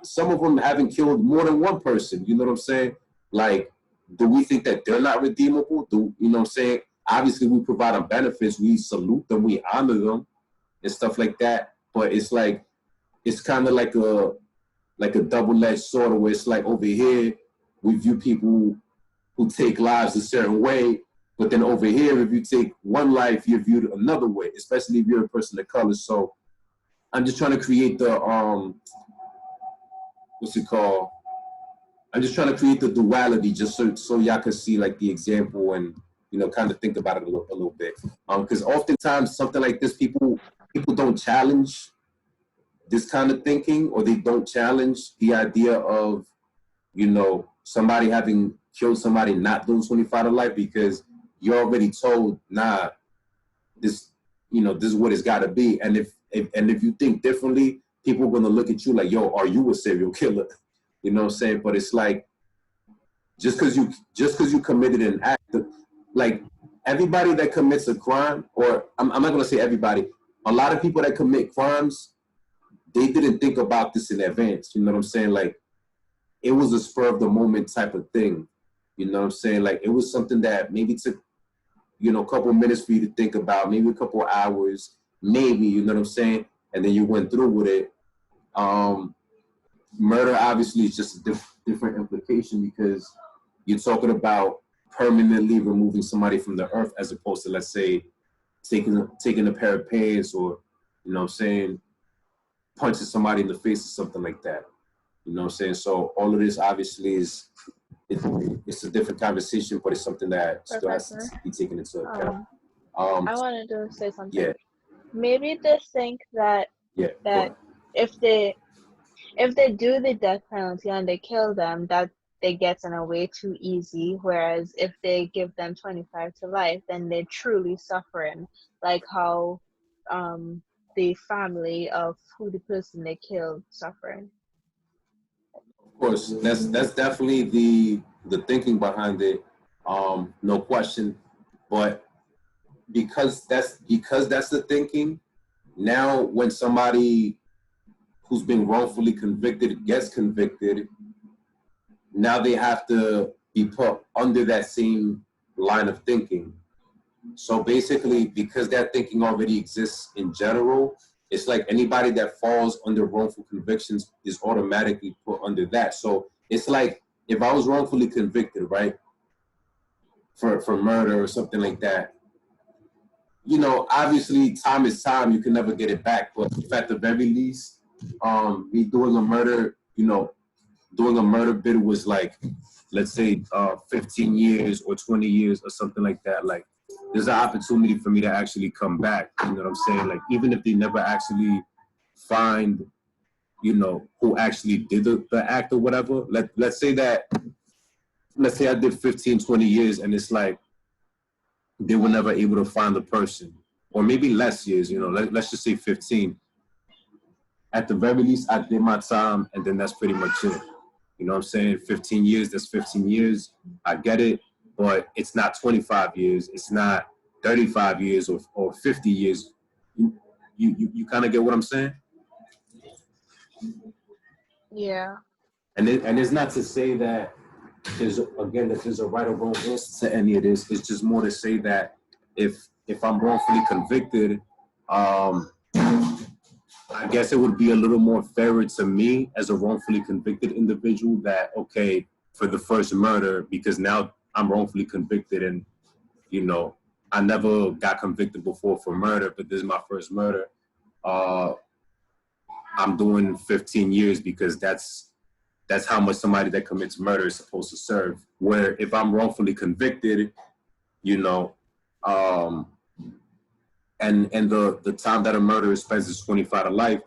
Some of them haven't killed more than one person. You know what I'm saying? Like, do we think that they're not redeemable? Obviously, we provide them benefits. We salute them. We honor them and stuff like that. But it's like, it's kind of like a double-edged sword, where it's like over here, we view people who take lives a certain way. But then over here, if you take one life, you're viewed another way, especially if you're a person of color. So I'm just trying to create the, what's it called? I'm just trying to create the duality just so y'all can see like the example and, kind of think about it a little bit. Because oftentimes something like this, people don't challenge this kind of thinking, or they don't challenge the idea of, somebody having killed somebody not doing 25 to life, because you're already told, nah, this is what it's got to be. And if you think differently, people are going to look at you like, yo, are you a serial killer? You know what I'm saying? But it's like, just because you committed an act, like everybody that commits a crime, or I'm not going to say everybody, a lot of people that commit crimes, they didn't think about this in advance. You know what I'm saying? Like, it was a spur of the moment type of thing. You know what I'm saying? Like, it was something that maybe took, a couple of minutes for you to think about, maybe a couple of hours, maybe, you know what I'm saying? And then you went through with it. Murder obviously is just a different implication, because you're talking about permanently removing somebody from the earth, as opposed to, let's say, taking a pair of pants, or, punching somebody in the face or something like that. You know what I'm saying? So all of this obviously it's a different conversation, but it's something that still has to be taken into account. I wanted to say something. Yeah. Maybe they think that if they do the death penalty and they kill them, that they get in a way too easy. Whereas if they give them 25 to life, then they're truly suffering, like how the family of who the person they killed suffering. Of course, that's definitely the thinking behind it, no question. But because that's the thinking, now when somebody who's been wrongfully convicted gets convicted, now they have to be put under that same line of thinking. So basically, because that thinking already exists in general, it's like anybody that falls under wrongful convictions is automatically put under that. So it's like if I was wrongfully convicted, right, for murder or something like that, obviously time is time. You can never get it back. But if at the very least, me doing a murder, doing a murder bid was like, let's say 15 years or 20 years or something like that, like, there's an opportunity for me to actually come back. You know what I'm saying? Like, even if they never actually find, who actually did the act or whatever. Let's say I did 15, 20 years and it's like they were never able to find the person. Or maybe less years, let's just say 15. At the very least, I did my time, and then that's pretty much it. You know what I'm saying? 15 years, that's 15 years. I get it. But it's not 25 years. It's not 35 years or 50 years. You kind of get what I'm saying? Yeah. And it's not to say that there's a right or wrong answer to any of this. It's just more to say that if I'm wrongfully convicted, um, I guess it would be a little more fairer to me as a wrongfully convicted individual that, okay, for the first murder, because now I'm wrongfully convicted and, you know, I never got convicted before for murder, but this is my first murder. I'm doing 15 years because that's how much somebody that commits murder is supposed to serve. Where if I'm wrongfully convicted, you know, and the time that a murderer spends is 25 to life,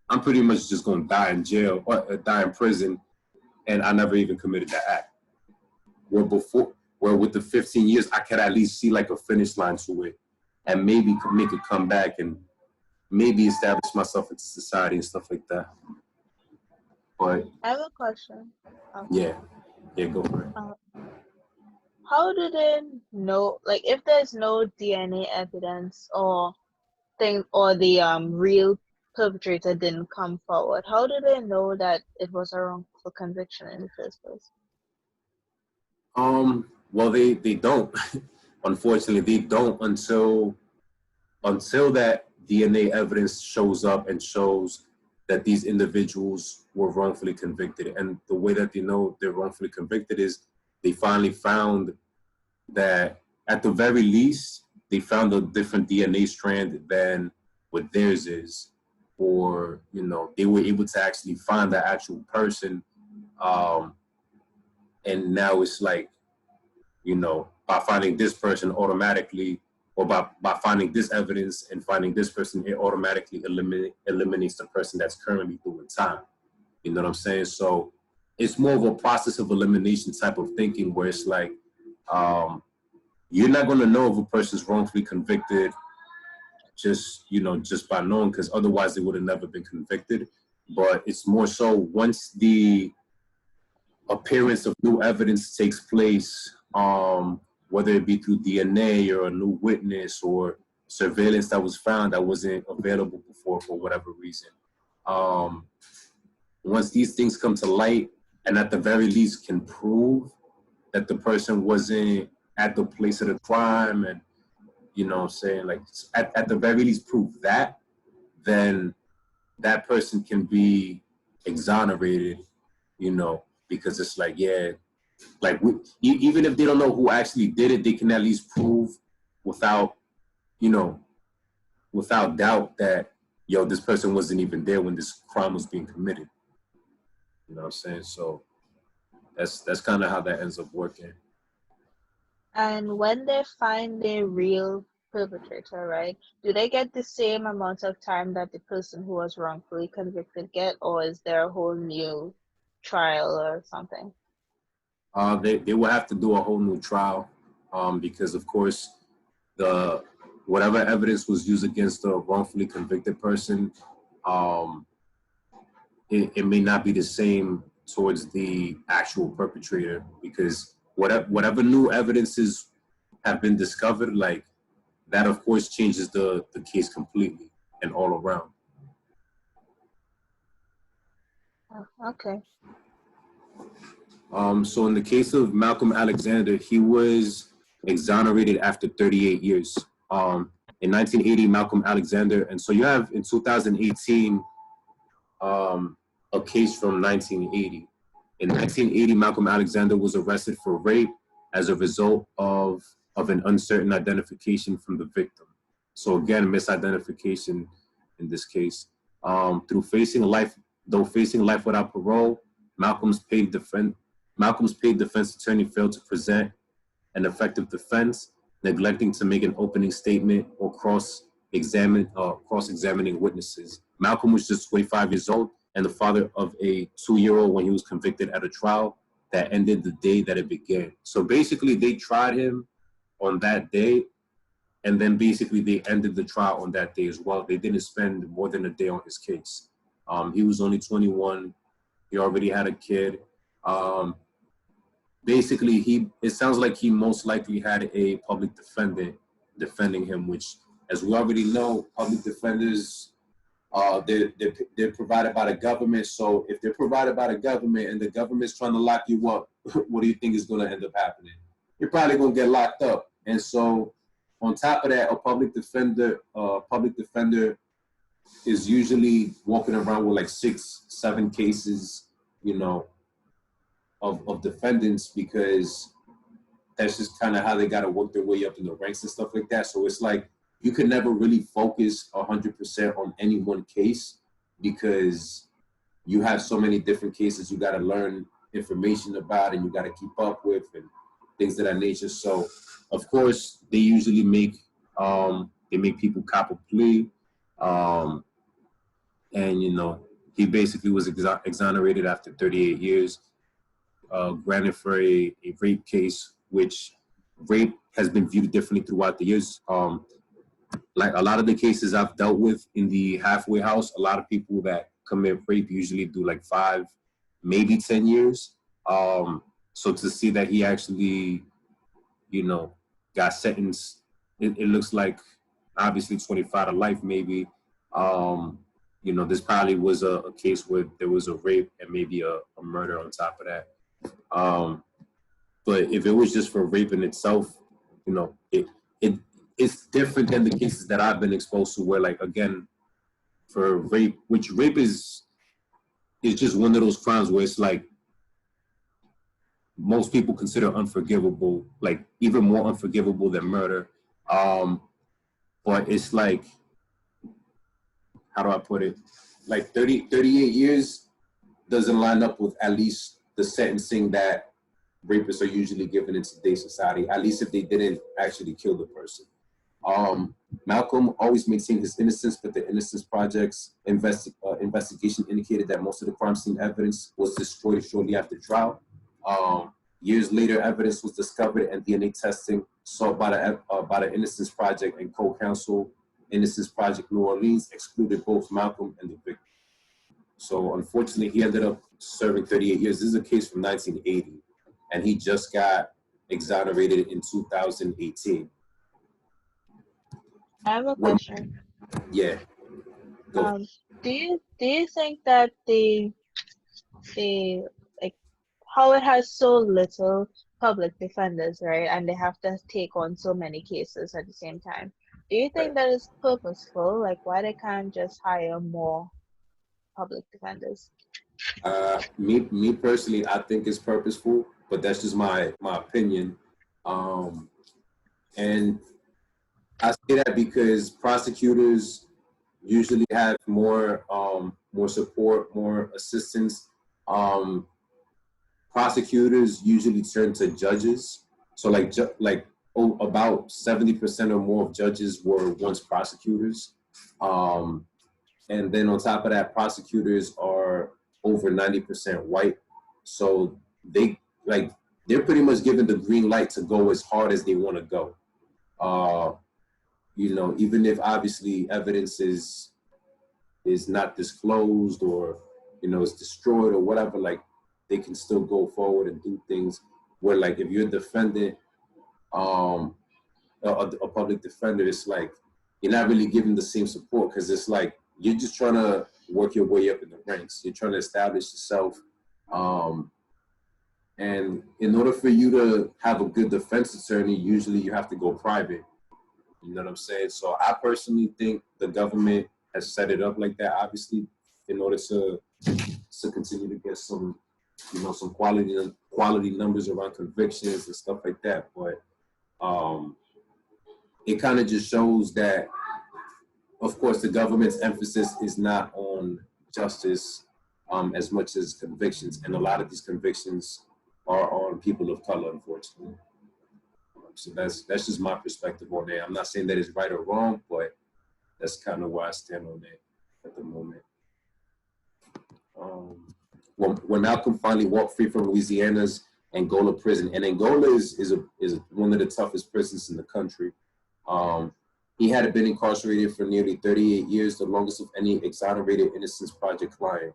I'm pretty much just going to die in jail or die in prison, and I never even committed that act. Where with the 15 years, I could at least see like a finish line to it, and maybe could make a comeback and maybe establish myself into society and stuff like that. But I have a question. yeah, go for it. How do they know, like, if there's no DNA evidence or the real perpetrator didn't come forward, how do they know that it was a wrongful conviction in the first place? Well, they don't. Unfortunately, they don't until that DNA evidence shows up and shows that these individuals were wrongfully convicted. And the way that they know they're wrongfully convicted is they finally found that, at the very least, they found a different DNA strand than what theirs is. Or, you know, they were able to actually find the actual person. And now it's like, you know, by finding this person automatically, or by finding this evidence and finding this person, it automatically eliminates the person that's currently doing time. You know what I'm saying? So it's more of a process of elimination type of thinking, where it's like, you're not going to know if a person's wrongfully convicted just by knowing, because otherwise they would have never been convicted. But it's more so once the appearance of new evidence takes place, whether it be through DNA or a new witness or surveillance that was found that wasn't available before for whatever reason. Once these things come to light, and at the very least can prove that the person wasn't at the place of the crime, and, you know what I'm saying, like, at the very least prove that, then that person can be exonerated, you know, because it's like, yeah, like, even if they don't know who actually did it, they can at least prove without doubt that, yo, this person wasn't even there when this crime was being committed. You know what I'm saying? So that's kind of how that ends up working. And when they find the real perpetrator, right, do they get the same amount of time that the person who was wrongfully convicted get, or is there a whole new trial or something? They will have to do a whole new trial, because, of course, whatever evidence was used against the wrongfully convicted person, it may not be the same towards the actual perpetrator, because whatever new evidences have been discovered, like, that, of course, changes the case completely and all around. Okay. So in the case of Malcolm Alexander, he was exonerated after 38 years. In 1980, Malcolm Alexander, and so you have in 2018 a case from 1980. In 1980, Malcolm Alexander was arrested for rape as a result of an uncertain identification from the victim. So again, misidentification in this case. Though facing life without parole, Malcolm's paid defense attorney failed to present an effective defense, neglecting to make an opening statement or cross-examining witnesses. Malcolm was just 25 years old and the father of a 2-year-old when he was convicted at a trial that ended the day that it began. So basically, they tried him on that day, and then basically they ended the trial on that day as well. They didn't spend more than a day on his case. He was only 21. He already had a kid. Basically, it sounds like he most likely had a public defendant defending him, which, as we already know, public defenders They're provided by the government. So if they're provided by the government and the government's trying to lock you up, what do you think is going to end up happening? You're probably going to get locked up. And so on top of that, a public defender is usually walking around with like 6-7 cases, you know, of defendants, because that's just kind of how they got to work their way up in the ranks and stuff like that. So it's like you can never really focus 100% on any one case, because you have so many different cases you got to learn information about and you got to keep up with and things of that nature. So of course they usually make people cop a plea, and you know, he basically was exonerated after 38 years, granted for a rape case, which rape has been viewed differently throughout the years. Like a lot of the cases I've dealt with in the halfway house, a lot of people that commit rape usually do like 5, maybe 10 years. So to see that he actually, you know, got sentenced, it looks like obviously 25 to life maybe. You know, this probably was a case where there was a rape and maybe a murder on top of that. But if it was just for rape in itself, you know, it's different than the cases that I've been exposed to, where, like, again, for rape, which rape is just one of those crimes where it's like most people consider unforgivable, like even more unforgivable than murder. But it's like, how do I put it? Like 38 years doesn't line up with at least the sentencing that rapists are usually given in today's society, at least if they didn't actually kill the person. Malcolm always maintained his innocence, but the Innocence Project's investigation indicated that most of the crime scene evidence was destroyed shortly after trial. Years later, evidence was discovered, and DNA testing sought by the Innocence Project and co-counsel Innocence Project New Orleans excluded both Malcolm and the victim. So unfortunately, he ended up serving 38 years. This is a case from 1980, and he just got exonerated in 2018. I have a question. Yeah. Go. Do you think that the like how it has so little public defenders, right, and they have to take on so many cases at the same time? Do you think that is purposeful? Like, why they can't just hire more public defenders? Me personally, I think it's purposeful, but that's just my opinion. And I say that because prosecutors usually have more support, more assistance. Prosecutors usually turn to judges. So about 70% or more of judges were once prosecutors. And then on top of that, prosecutors are over 90% white. So they're pretty much given the green light to go as hard as they want to go. You know, even if obviously evidence is not disclosed or, you know, it's destroyed or whatever, like, they can still go forward and do things where, like, if you're a defendant, a public defender, it's like you're not really given the same support, because it's like you're just trying to work your way up in the ranks. You're trying to establish yourself. And in order for you to have a good defense attorney, usually you have to go private. You know what I'm saying? So I personally think the government has set it up like that, obviously, in order to continue to get some, you know, some quality numbers around convictions and stuff like that. But it kind of just shows that, of course, the government's emphasis is not on justice as much as convictions, and a lot of these convictions are on people of color, unfortunately. So that's just my perspective on that. I'm not saying that it's right or wrong, but that's kind of where I stand on that at the moment. When Malcolm finally walked free from Louisiana's Angola prison, and Angola is one of the toughest prisons in the country. He had been incarcerated for nearly 38 years, the longest of any exonerated Innocence Project client.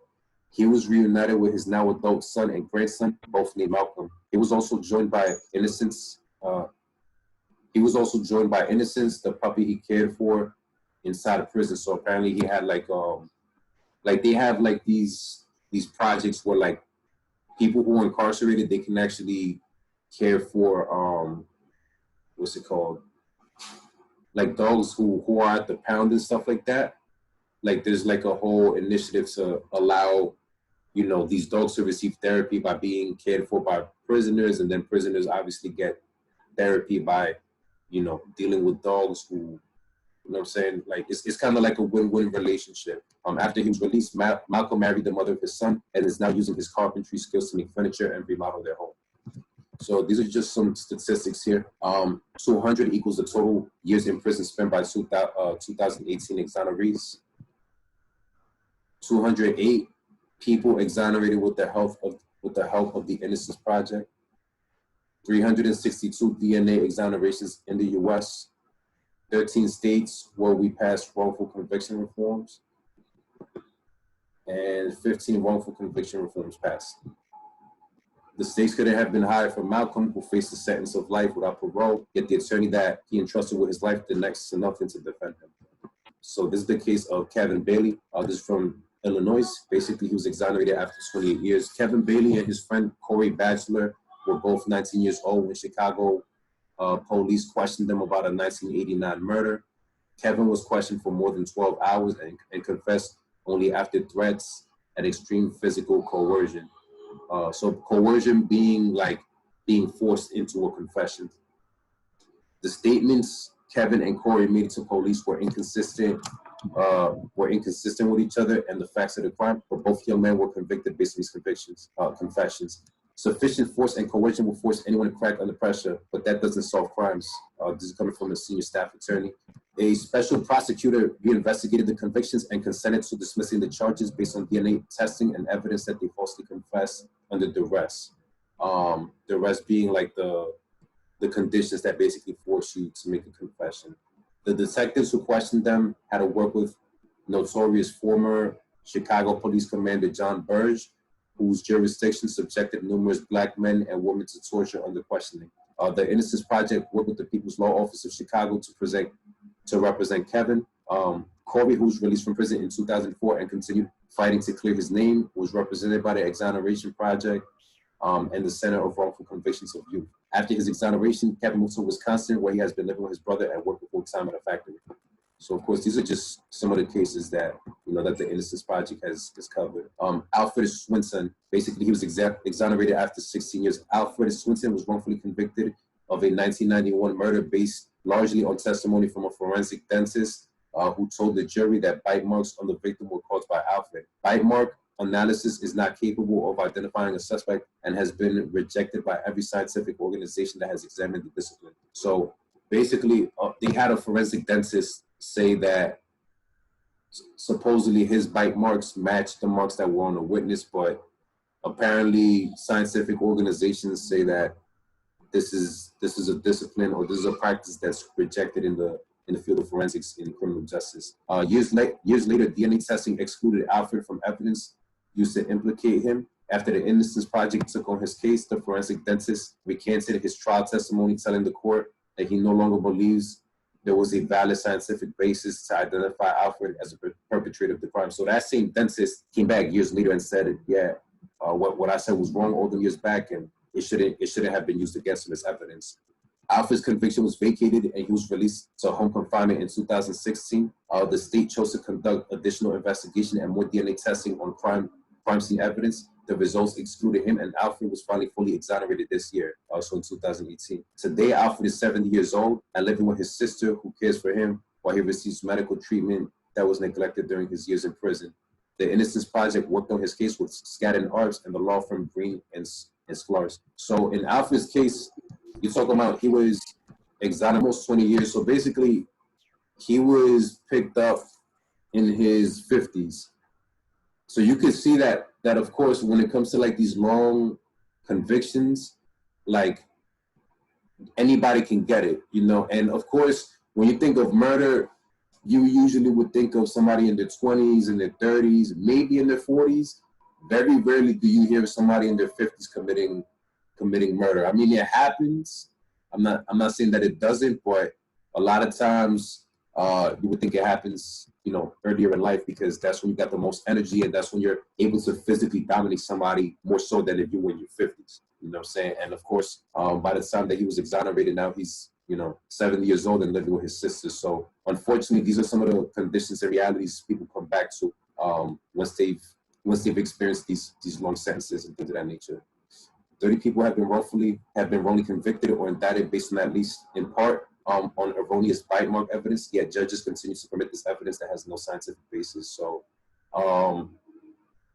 He was reunited with his now adult son and grandson, both named Malcolm. He was also joined by Innocence. The puppy he cared for, inside of prison. So apparently he had like they have like these projects where like people who are incarcerated, they can actually care for what's it called, like dogs who are at the pound and stuff like that. Like there's like a whole initiative to allow, you know, these dogs to receive therapy by being cared for by prisoners, and then prisoners obviously get therapy by, you know, dealing with dogs who, you know what I'm saying? Like it's kind of like a win-win relationship. After he was released, Malcolm married the mother of his son and is now using his carpentry skills to make furniture and remodel their home. So these are just some statistics here. 200 equals the total years in prison spent by 2018 exonerees. 208 people exonerated with the help of the Innocence Project. 362 DNA exonerations in the U.S. 13 states where we passed wrongful conviction reforms, and 15 wrongful conviction reforms passed. The stakes couldn't have been higher for Malcolm, who faced a sentence of life without parole, yet the attorney that he entrusted with his life did next to nothing to defend him. So this is the case of Kevin Bailey. This is from Illinois. Basically, he was exonerated after 28 years. Kevin Bailey and his friend Corey Batchelor were both 19 years old when Chicago police questioned them about a 1989 murder. Kevin was questioned for more than 12 hours and confessed only after threats and extreme physical coercion. So coercion being like being forced into a confession. The statements Kevin and Corey made to police were inconsistent with each other and the facts of the crime, but both young men were convicted based on these confessions. Sufficient force and coercion will force anyone to crack under pressure, but that doesn't solve crimes. This is coming from a senior staff attorney. A special prosecutor reinvestigated the convictions and consented to dismissing the charges based on DNA testing and evidence that they falsely confessed under duress. Duress being like the conditions that basically force you to make a confession. The detectives who questioned them had to work with notorious former Chicago Police Commander John Burge, whose jurisdiction subjected numerous Black men and women to torture under questioning. The Innocence Project worked with the People's Law Office of Chicago to represent Kevin. Corey, who was released from prison in 2004 and continued fighting to clear his name, was represented by the Exoneration Project and the Center of Wrongful Convictions of Youth. After his exoneration, Kevin moved to Wisconsin, where he has been living with his brother and working full-time at a factory. So, of course, these are just some of the cases that, you know, that the Innocence Project has covered. Alfred Swinson, basically, he was exonerated after 16 years. Alfred Swinson was wrongfully convicted of a 1991 murder based largely on testimony from a forensic dentist who told the jury that bite marks on the victim were caused by Alfred. Bite mark analysis is not capable of identifying a suspect and has been rejected by every scientific organization that has examined the discipline. So basically, they had a forensic dentist say that supposedly his bite marks matched the marks that were on the witness, but apparently scientific organizations say that this is a discipline or this is a practice that's rejected in the field of forensics in criminal justice. Years later, DNA testing excluded Alfred from evidence used to implicate him. After the Innocence Project took on his case, the forensic dentist recanted his trial testimony, telling the court that he no longer believes there was a valid scientific basis to identify Alfred as a perpetrator of the crime. So that same dentist came back years later and said, yeah, what I said was wrong all the years back, and it shouldn't have been used against him as evidence. Alfred's conviction was vacated and he was released to home confinement in 2016. The state chose to conduct additional investigation and more DNA testing on crime scene evidence. The results excluded him, and Alfred was finally fully exonerated this year, also in 2018. Today, Alfred is 70 years old and living with his sister, who cares for him while he receives medical treatment that was neglected during his years in prison. The Innocence Project worked on his case with Skadden Arps and the law firm Green and Sklar's. So in Alfred's case, you're talking about he was exonerated almost 20 years. So basically, he was picked up in his 50s. So you could see that of course, when it comes to like these long convictions, like anybody can get it, you know? And of course, when you think of murder, you usually would think of somebody in their 20s, in their 30s, maybe in their 40s. Very rarely do you hear somebody in their 50s committing murder. I mean, it happens. I'm not saying that it doesn't, but a lot of times You would think it happens, earlier in life because that's when you got the most energy and that's when you're able to physically dominate somebody more so than if you were in your 50s. You know what I'm saying? And of course, by the time that he was exonerated, now he's 70 years old and living with his sister. So unfortunately, these are some of the conditions and realities people come back to once they've experienced these long sentences and things of that nature. 30 people have been wrongly convicted or indicted based on at least in part on erroneous bite mark evidence. Yet judges continue to permit this evidence that has no scientific basis. So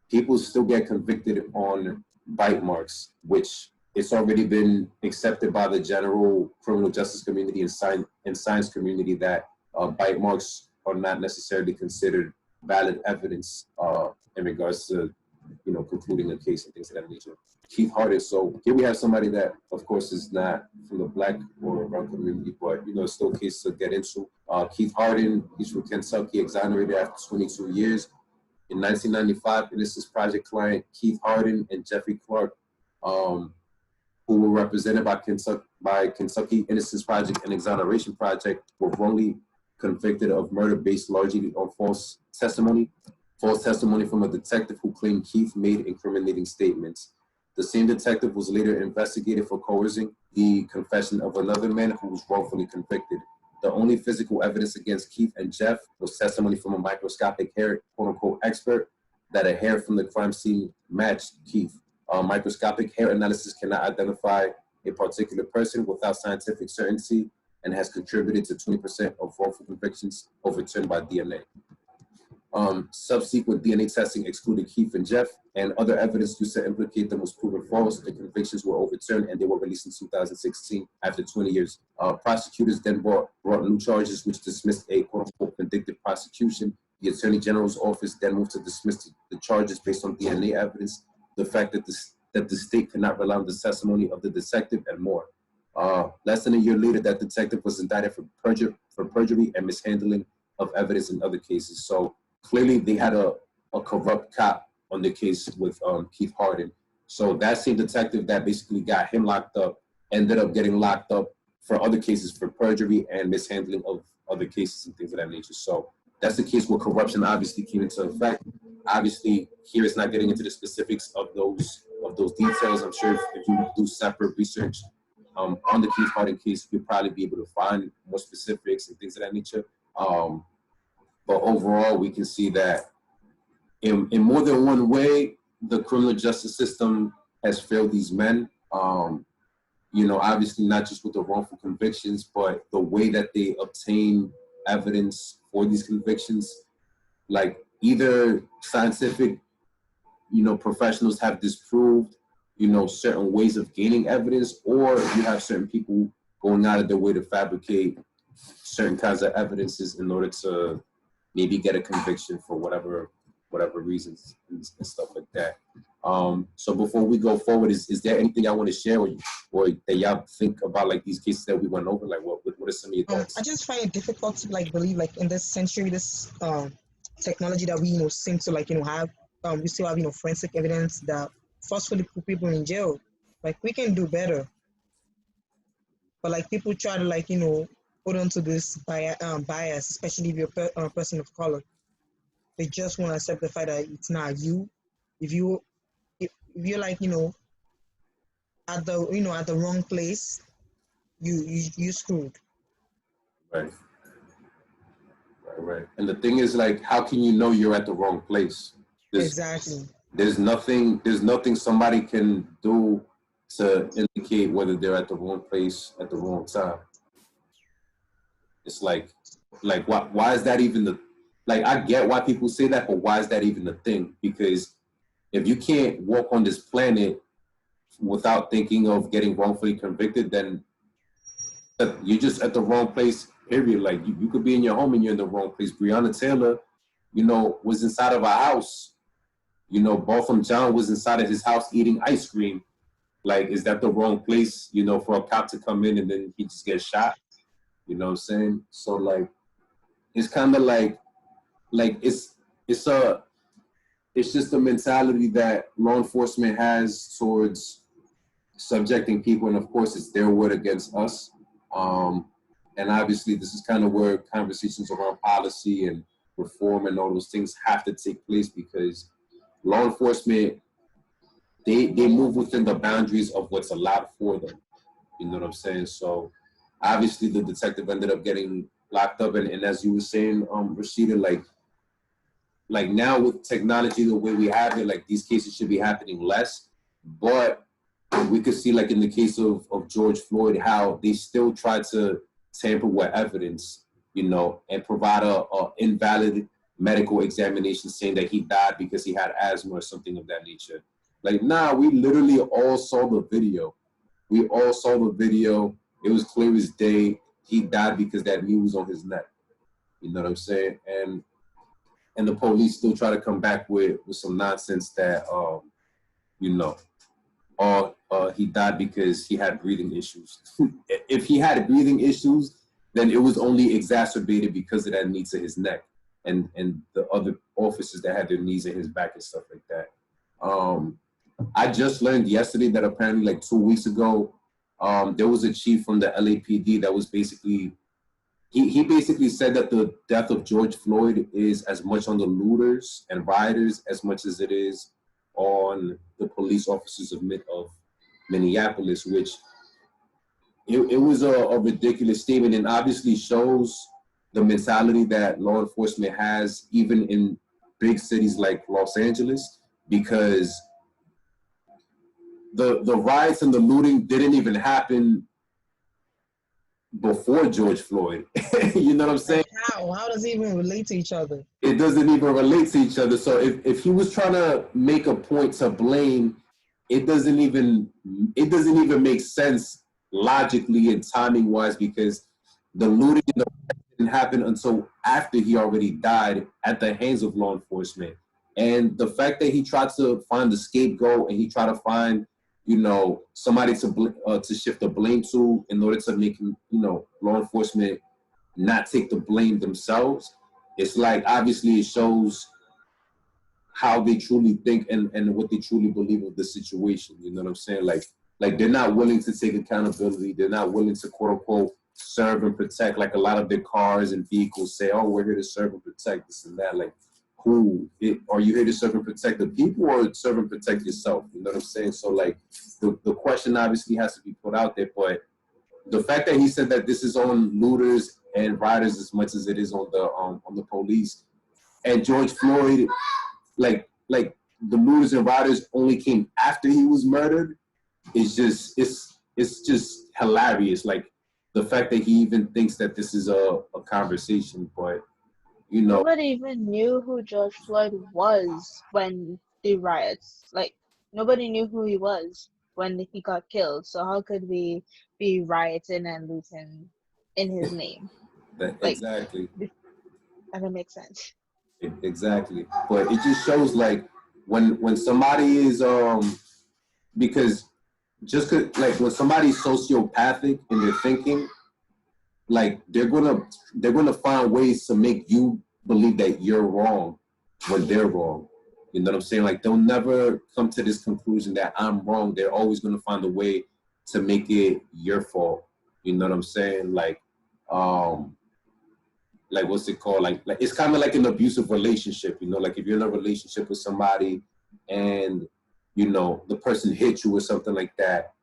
people still get convicted on bite marks, which it's already been accepted by the general criminal justice community and science community that bite marks are not necessarily considered valid evidence in regards to concluding a case and things of that nature. Keith Harden. So here we have somebody that, of course, is not from the Black or brown community, but it's still a case to get into. Keith Harden, he's from Kentucky, exonerated after 22 years. In 1995, Innocence Project client Keith Harden and Jeffrey Clark, who were represented by Kentucky Innocence Project and Exoneration Project, were wrongly convicted of murder based largely on false testimony from a detective who claimed Keith made incriminating statements. The same detective was later investigated for coercing the confession of another man who was wrongfully convicted. The only physical evidence against Keith and Jeff was testimony from a microscopic hair, quote-unquote, expert that a hair from the crime scene matched Keith. Microscopic hair analysis cannot identify a particular person without scientific certainty and has contributed to 20% of wrongful convictions overturned by DNA. Subsequent DNA testing excluded Keith and Jeff, and other evidence used to implicate them was proven false. The convictions were overturned, and they were released in 2016 after 20 years. Prosecutors then brought new charges, which dismissed a quote-unquote vindictive prosecution. The Attorney General's office then moved to dismiss the charges based on DNA evidence, the fact that the state could not rely on the testimony of the detective, and more. Less than a year later, that detective was indicted for perjury and mishandling of evidence in other cases. So clearly, they had a corrupt cop on the case with Keith Harden. So that same detective that basically got him locked up ended up getting locked up for other cases for perjury and mishandling of other cases and things of that nature. So that's the case where corruption obviously came into effect. Obviously, here it's not getting into the specifics of those details. I'm sure if you do separate research on the Keith Harden case, you'll probably be able to find more specifics and things of that nature. But overall, we can see that in more than one way, the criminal justice system has failed these men. Obviously not just with the wrongful convictions, but the way that they obtain evidence for these convictions. Like either scientific, professionals have disproved, certain ways of gaining evidence, or you have certain people going out of their way to fabricate certain kinds of evidences in order to maybe get a conviction for whatever reasons and stuff like that. So before we go forward, is there anything y'all want to share or that y'all think about, like these cases that we went over? Like what are some of your thoughts? I just find it difficult to believe in this century, this technology that we seem to have. We still have forensic evidence that forcefully put people in jail. Like we can do better, but people try to hold on to this bias, especially if you're a person of color. They just want to accept the fact that it's not you. If you're at the wrong place, you screwed. Right. And the thing is, how can you know you're at the wrong place? Exactly. There's nothing somebody can do to indicate whether they're at the wrong place at the wrong time. It's why is that even the, I get why people say that, but why is that even a thing? Because if you can't walk on this planet without thinking of getting wrongfully convicted, then you're just at the wrong place, period. You could be in your home and you're in the wrong place. Breonna Taylor, was inside of a house. Botham John was inside of his house eating ice cream. Is that the wrong place, for a cop to come in and then he just gets shot? You know what I'm saying? So it's kind of it's just a mentality that law enforcement has towards subjecting people, and of course it's their word against us. And obviously, this is kind of where conversations around policy and reform and all those things have to take place, because law enforcement, they move within the boundaries of what's allowed for them. You know what I'm saying? So obviously the detective ended up getting locked up, and as you were saying, Rashida, like now with technology the way we have it, like these cases should be happening less. But we could see, like in the case of George Floyd, how they still try to tamper with evidence, you know, and provide a invalid medical examination saying that he died because he had asthma or something of that nature. Like, nah, we literally all saw the video. We all saw the video. It was clear as day. He died because that knee was on his neck. You know what I'm saying? And the police still try to come back with some nonsense that, you know, he died because he had breathing issues. If he had breathing issues, then it was only exacerbated because of that knee to his neck and the other officers that had their knees in his back and stuff like that. I just learned yesterday that apparently, like 2 weeks ago, there was a chief from the LAPD that was basically, he basically said that the death of George Floyd is as much on the looters and rioters as much as it is on the police officers of Minneapolis, which it was a ridiculous statement, and obviously shows the mentality that law enforcement has even in big cities like Los Angeles, because the riots and the looting didn't even happen before George Floyd. You know what I'm saying? How does it even relate to each other? It doesn't even relate to each other. So if he was trying to make a point to blame, it doesn't even make sense logically and timing wise, because the looting and the didn't happen until after he already died at the hands of law enforcement. And the fact that he tried to find the scapegoat and he tried to find, you know, somebody to shift the blame to in order to make, you know, law enforcement not take the blame themselves. It's like, obviously it shows how they truly think and what they truly believe of the situation. You know what I'm saying? Like they're not willing to take accountability. They're not willing to, quote unquote, serve and protect. Like a lot of their cars and vehicles say, oh, we're here to serve and protect this and that. Like, are you here to serve and protect the people or serve and protect yourself? You know what I'm saying? So like the question obviously has to be put out there, but the fact that he said that this is on looters and rioters as much as it is on the police, and George Floyd, like the looters and rioters only came after he was murdered, it's just hilarious. Like the fact that he even thinks that this is a conversation, but you know, nobody even knew who George Floyd was when the riots. Like nobody knew who he was when he got killed. So how could we be rioting and looting in his name? Like, exactly. that doesn't make sense. Exactly. But it just shows like when somebody is because just like when somebody's sociopathic in their thinking, like they're gonna find ways to make you believe that you're wrong when they're wrong. You know what I'm saying? Like they'll never come to this conclusion that I'm wrong. They're always gonna find a way to make it your fault. You know what I'm saying? Like what's it called? Like it's kind of like an abusive relationship, you know, like if you're in a relationship with somebody and, you know, the person hit you or something like that,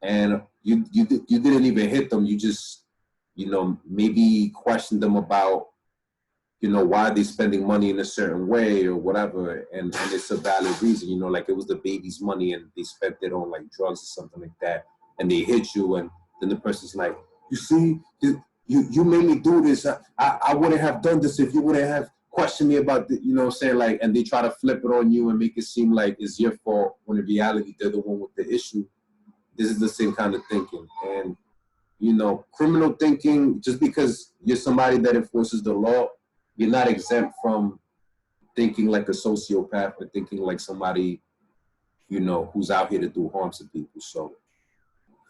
and you didn't even hit them, you just, you know, maybe question them about, you know, why they're spending money in a certain way or whatever, and it's a valid reason, you know, like it was the baby's money and they spent it on like drugs or something like that, and they hit you, and then the person's like, you see, you made me do this. I wouldn't have done this if you wouldn't have questioned me about the, you know what I'm saying? Like, and they try to flip it on you and make it seem like it's your fault when in reality they're the one with the issue. This is the same kind of thinking. And, you know, criminal thinking, just because you're somebody that enforces the law, you're not exempt from thinking like a sociopath or thinking like somebody, you know, who's out here to do harm to people. So,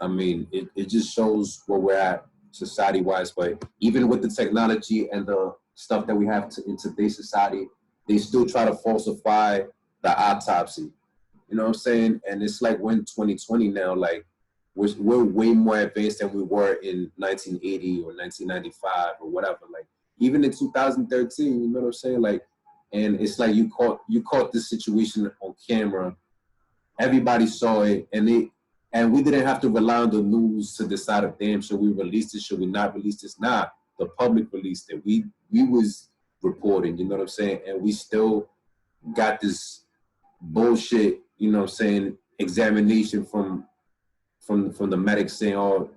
I mean, it just shows where we're at society-wise, but even with the technology and the stuff that we have in today's society, they still try to falsify the autopsy. You know what I'm saying? And it's like we're in 2020 now, like we're way more advanced than we were in 1980 or 1995 or whatever. Like even in 2013, you know what I'm saying? Like, and it's like you caught this situation on camera. Everybody saw it, and we didn't have to rely on the news to decide if damn should we release this, should we not release this. Nah, the public released it. We was reporting, you know what I'm saying? And we still got this bullshit, you know what I'm saying, examination from the medics saying, oh,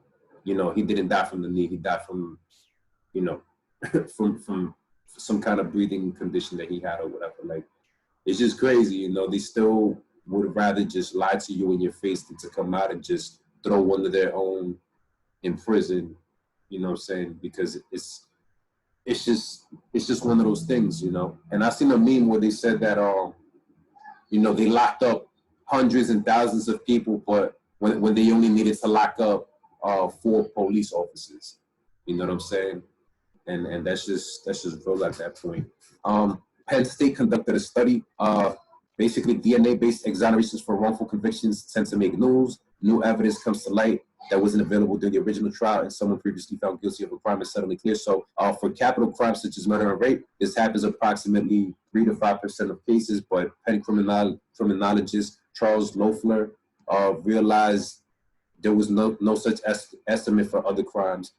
you know, he didn't die from the knee, he died from, you know, from some kind of breathing condition that he had or whatever. Like, it's just crazy, you know. They still would rather just lie to you in your face than to come out and just throw one of their own in prison, you know what I'm saying? Because it's just one of those things, you know. And I seen a meme where they said that you know, they locked up hundreds and thousands of people, but when they only needed to lock up 4 police officers, you know what I'm saying? And that's just real at that point. Penn State conducted a study. Basically, DNA-based exonerations for wrongful convictions tend to make news. New evidence comes to light that wasn't available during the original trial, and someone previously found guilty of a crime is suddenly clear. So for capital crimes such as murder and rape, this happens approximately 3 to 5% of cases, but Penn criminologist Charles Loeffler realized there was no such estimate for other crimes.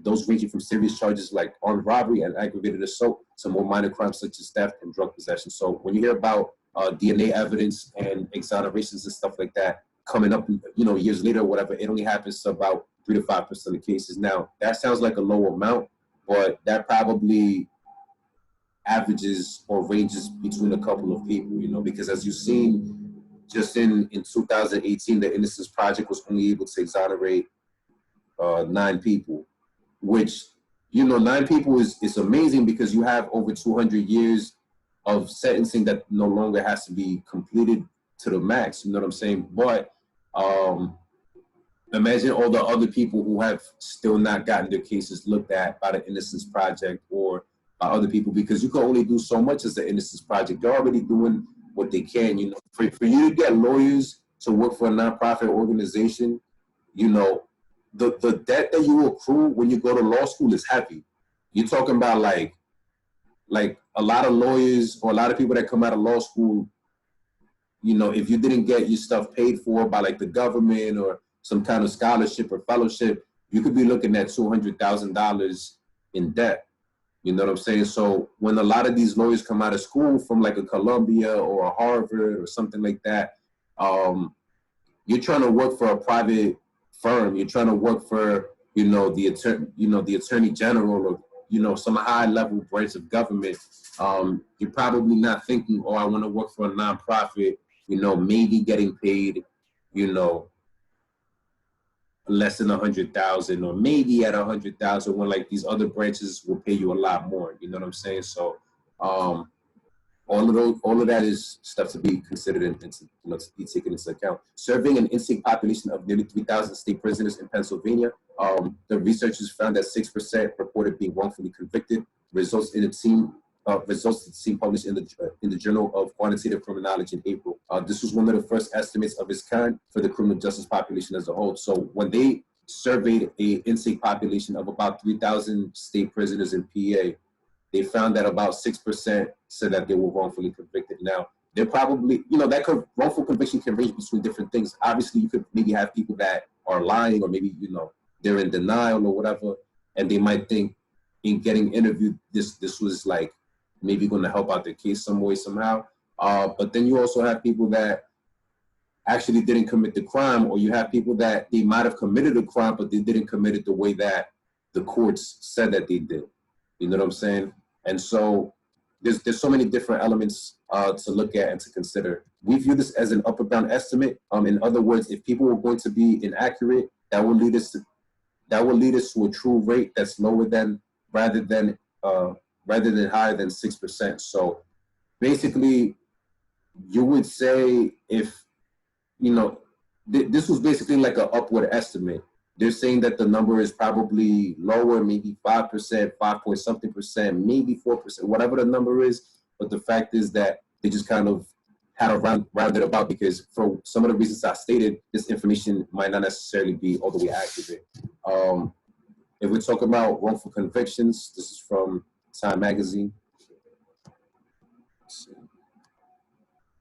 Those ranging from serious charges like armed robbery and aggravated assault to more minor crimes such as theft and drug possession. So when you hear about DNA evidence and exonerations and stuff like that coming up, you know, years later or whatever, it only happens to about 3 to 5% of cases. Now, that sounds like a low amount, but that probably averages or ranges between a couple of people, you know, because as you've seen, just in 2018, the Innocence Project was only able to exonerate 9 people, which, you know, 9 people is amazing because you have over 200 years of sentencing that no longer has to be completed to the max, you know what I'm saying? But imagine all the other people who have still not gotten their cases looked at by the Innocence Project or by other people, because you can only do so much as the Innocence Project. They're already doing what they can, you know. For you to get lawyers to work for a nonprofit organization, you know, the debt that you accrue when you go to law school is heavy. You're talking about like a lot of lawyers or a lot of people that come out of law school, you know, if you didn't get your stuff paid for by like the government or some kind of scholarship or fellowship, you could be looking at $200,000 in debt. You know what I'm saying? So when a lot of these lawyers come out of school from like a Columbia or a Harvard or something like that, you're trying to work for a private firm. You're trying to work for, you know, the attorney general or, you know, some high level branch of government. You're probably not thinking, oh, I want to work for a nonprofit, you know, maybe getting paid, you know, less than 100,000 or maybe at 100,000 when like these other branches will pay you a lot more. You know what I'm saying? So all of that is stuff to be considered and to, you know, to be taken into account. Surveying an instate population of nearly 3,000 state prisoners in Pennsylvania, the researchers found that 6% reported being wrongfully convicted. Results the team published in the Journal of Quantitative Criminology in April. This was one of the first estimates of its kind for the criminal justice population as a whole. So when they surveyed a in-state population of about 3,000 state prisoners in PA, they found that about 6% said that they were wrongfully convicted. Now, they're probably, you know, that wrongful conviction can range between different things. Obviously, you could maybe have people that are lying or maybe, you know, they're in denial or whatever, and they might think in getting interviewed, this was like maybe going to help out their case some way, somehow. But then you also have people that actually didn't commit the crime, or you have people that they might have committed a crime, but they didn't commit it the way that the courts said that they did. You know what I'm saying? And so there's so many different elements to look at and to consider. We view this as an up or down estimate. In other words, if people were going to be inaccurate, that will lead us to a true rate that's lower than rather than higher than 6%. So basically, you would say if, you know, this was basically like an upward estimate. They're saying that the number is probably lower, maybe 5%, 5 point something percent, maybe 4%, whatever the number is. But the fact is that they just kind of how to round it about, because for some of the reasons I stated, this information might not necessarily be all the way accurate. If we're talking about wrongful convictions, this is from Time Magazine.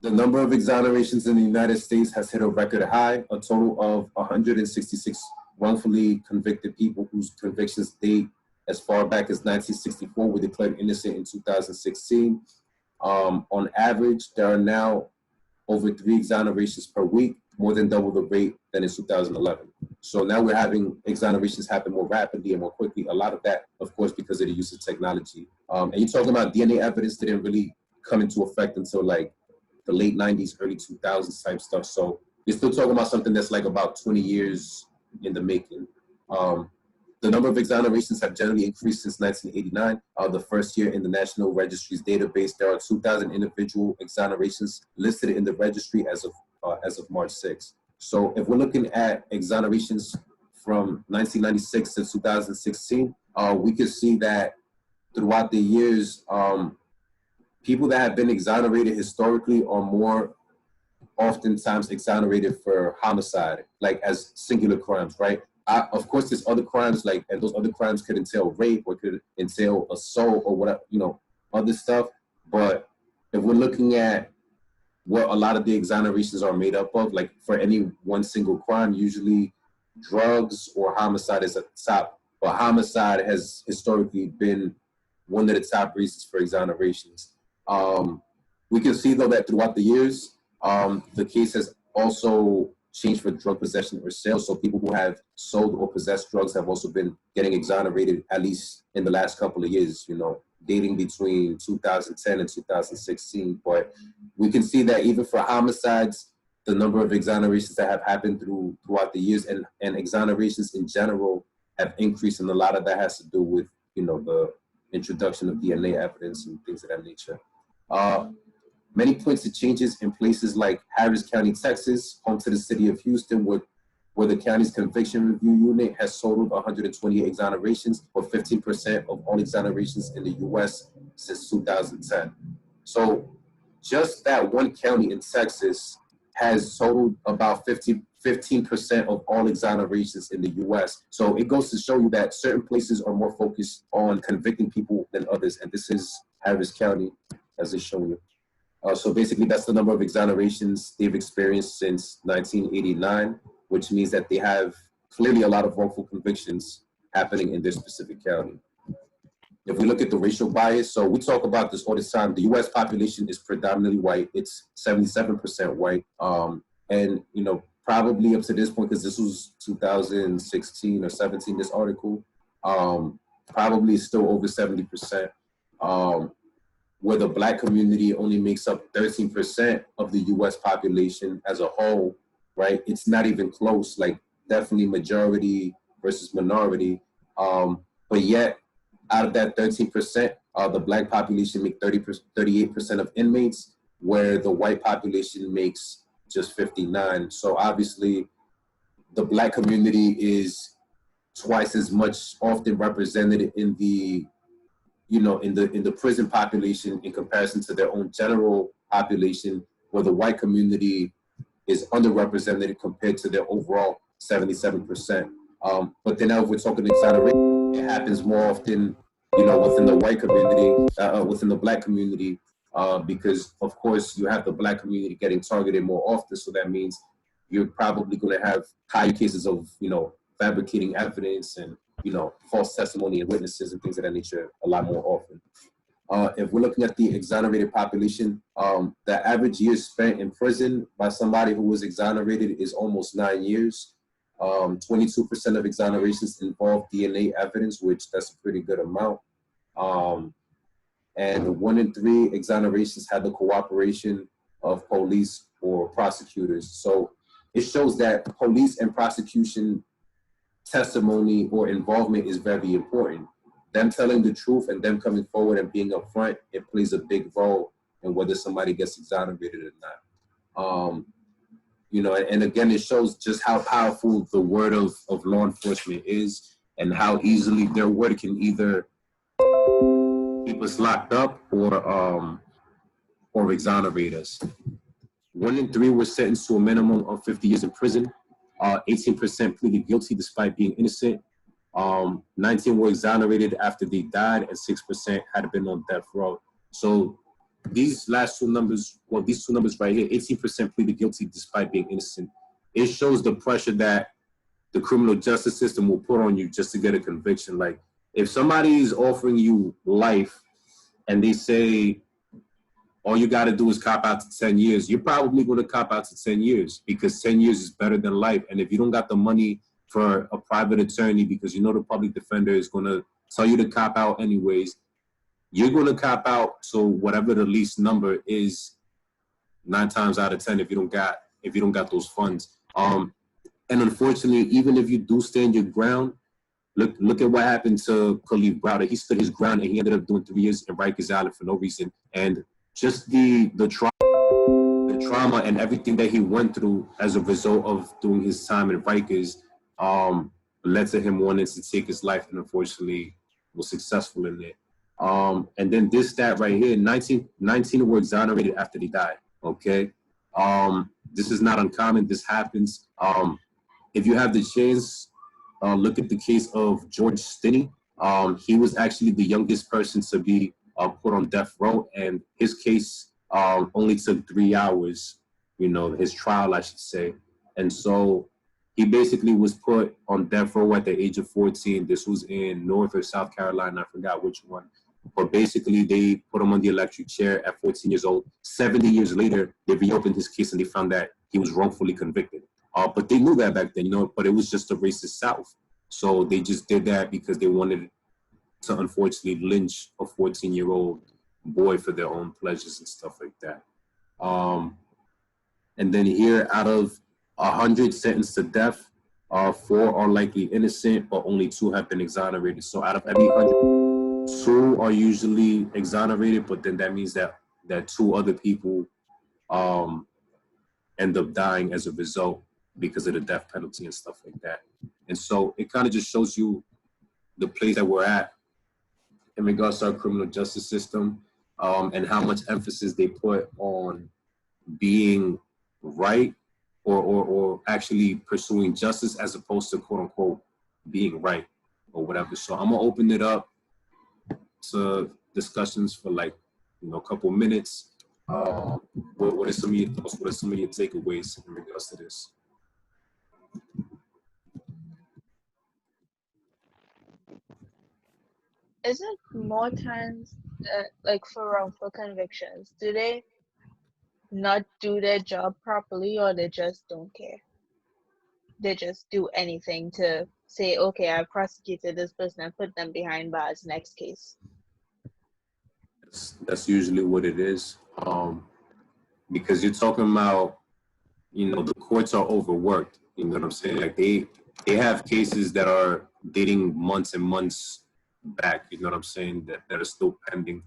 The number of exonerations in the United States has hit a record high. A total of 166 wrongfully convicted people whose convictions date as far back as 1964 were declared innocent in 2016. On average, there are now over 3 exonerations per week, more than double the rate than in 2011. So now we're having exonerations happen more rapidly and more quickly. A lot of that, of course, because of the use of technology. And you're talking about DNA evidence that didn't really come into effect until like the late 90s, early 2000s type stuff. So you're still talking about something that's like about 20 years in the making. The number of exonerations have generally increased since 1989, the first year in the National Registry's database. There are 2,000 individual exonerations listed in the registry as of March 6. So if we're looking at exonerations from 1996 to 2016, we can see that throughout the years, people that have been exonerated historically are more oftentimes exonerated for homicide, like as singular crimes, right? Of course, there's other crimes, like, and those other crimes could entail rape or could entail assault or whatever, other stuff. But if we're looking at what a lot of the exonerations are made up of, like for any one single crime, usually drugs or homicide is at the top. But homicide has historically been one of the top reasons for exonerations. We can see, though, that throughout the years, the case has also changed for drug possession or sale. So people who have sold or possessed drugs have also been getting exonerated, at least in the last couple of years, dating between 2010 and 2016. But we can see that even for homicides, the number of exonerations that have happened throughout the years and exonerations in general have increased. And a lot of that has to do with, the introduction of DNA evidence and things of that nature. Many points to changes in places like Harris County, Texas, home to the city of Houston, where the county's conviction review unit has totaled 128 exonerations, or 15% of all exonerations in the U.S. since 2010. So just that one county in Texas has totaled about 15% of all exonerations in the U.S. So it goes to show you that certain places are more focused on convicting people than others, and this is Harris County, as it's showing you. So basically, that's the number of exonerations they've experienced since 1989, which means that they have clearly a lot of wrongful convictions happening in this specific county. If we look at the racial bias, so we talk about this all the time. The U.S. population is predominantly white. It's 77% white. And, probably up to this point, because this was 2016 or 17, this article, probably still over 70%. Where the Black community only makes up 13% of the U.S. population as a whole, right? It's not even close, like definitely majority versus minority. But yet, out of that 13%, the Black population make 38% of inmates, where the white population makes just 59. So obviously, the Black community is twice as much often represented in the in the prison population in comparison to their own general population, where the white community is underrepresented compared to their overall 77%. But then now if we're talking exoneration, it happens more often, within the white community, within the Black community, because of course you have the Black community getting targeted more often. So that means you're probably going to have higher cases of, fabricating evidence and, false testimony and witnesses and things of that nature a lot more often. If we're looking at the exonerated population, the average years spent in prison by somebody who was exonerated is almost 9 years. 22% of exonerations involve DNA evidence, which that's a pretty good amount. And 1 in 3 exonerations had the cooperation of police or prosecutors. So it shows that police and prosecution testimony or involvement is very important. Them telling the truth and them coming forward and being upfront, it plays a big role in whether somebody gets exonerated or not. And again, it shows just how powerful the word of law enforcement is and how easily their word can either keep us locked up or exonerate us. 1 in 3 were sentenced to a minimum of 50 years in prison. 18% pleaded guilty despite being innocent. 19 were exonerated after they died, and 6% had been on death row. So these last two numbers, well, these two numbers right here, 18% pleaded guilty despite being innocent. It shows the pressure that the criminal justice system will put on you just to get a conviction. Like, if somebody is offering you life and they say, all you got to do is cop out to 10 years, you're probably going to cop out to 10 years because 10 years is better than life. And if you don't got the money for a private attorney because you know the public defender is going to tell you to cop out anyways, you're going to cop out. So whatever the least number is, 9 times out of 10, if you don't got those funds. And unfortunately, even if you do stand your ground, look at what happened to Khalif Browder. He stood his ground and he ended up doing 3 years in Rikers Island for no reason. And just the trauma and everything that he went through as a result of doing his time in Rikers led to him wanting to take his life, and unfortunately was successful in it. And then this stat right here, 19 were exonerated after they died. Okay, this is not uncommon. This happens. If you have the chance, look at the case of George Stinney. He was actually the youngest person to be put on death row, and his case only took 3 hours, his trial, I should say. And so he basically was put on death row at the age of 14. This was in North or South Carolina, I forgot which one. But basically, they put him on the electric chair at 14 years old. 70 years later, they reopened his case and they found that he was wrongfully convicted. But they knew that back then, but it was just a racist South. So they just did that because they wanted to unfortunately lynch a 14-year-old boy for their own pleasures and stuff like that. And then here, out of 100 sentenced to death, 4 are likely innocent, but only 2 have been exonerated. So out of every 100, 2 are usually exonerated, but then that means that 2 other people end up dying as a result because of the death penalty and stuff like that. And so it kind of just shows you the place that we're at in regards to our criminal justice system, and how much emphasis they put on being right or actually pursuing justice as opposed to quote unquote being right or whatever. So I'm gonna open it up to discussions for like a couple minutes. What are some of your thoughts? What are some of your takeaways in regards to this? Isn't more times, like for wrongful convictions, do they not do their job properly, or they just don't care? They just do anything to say, okay, I prosecuted this person and put them behind bars, next case. That's usually what it is. Because you're talking about, the courts are overworked. You know what I'm saying? Like they have cases that are dating months and months back, you know what I'm saying, that are still pending.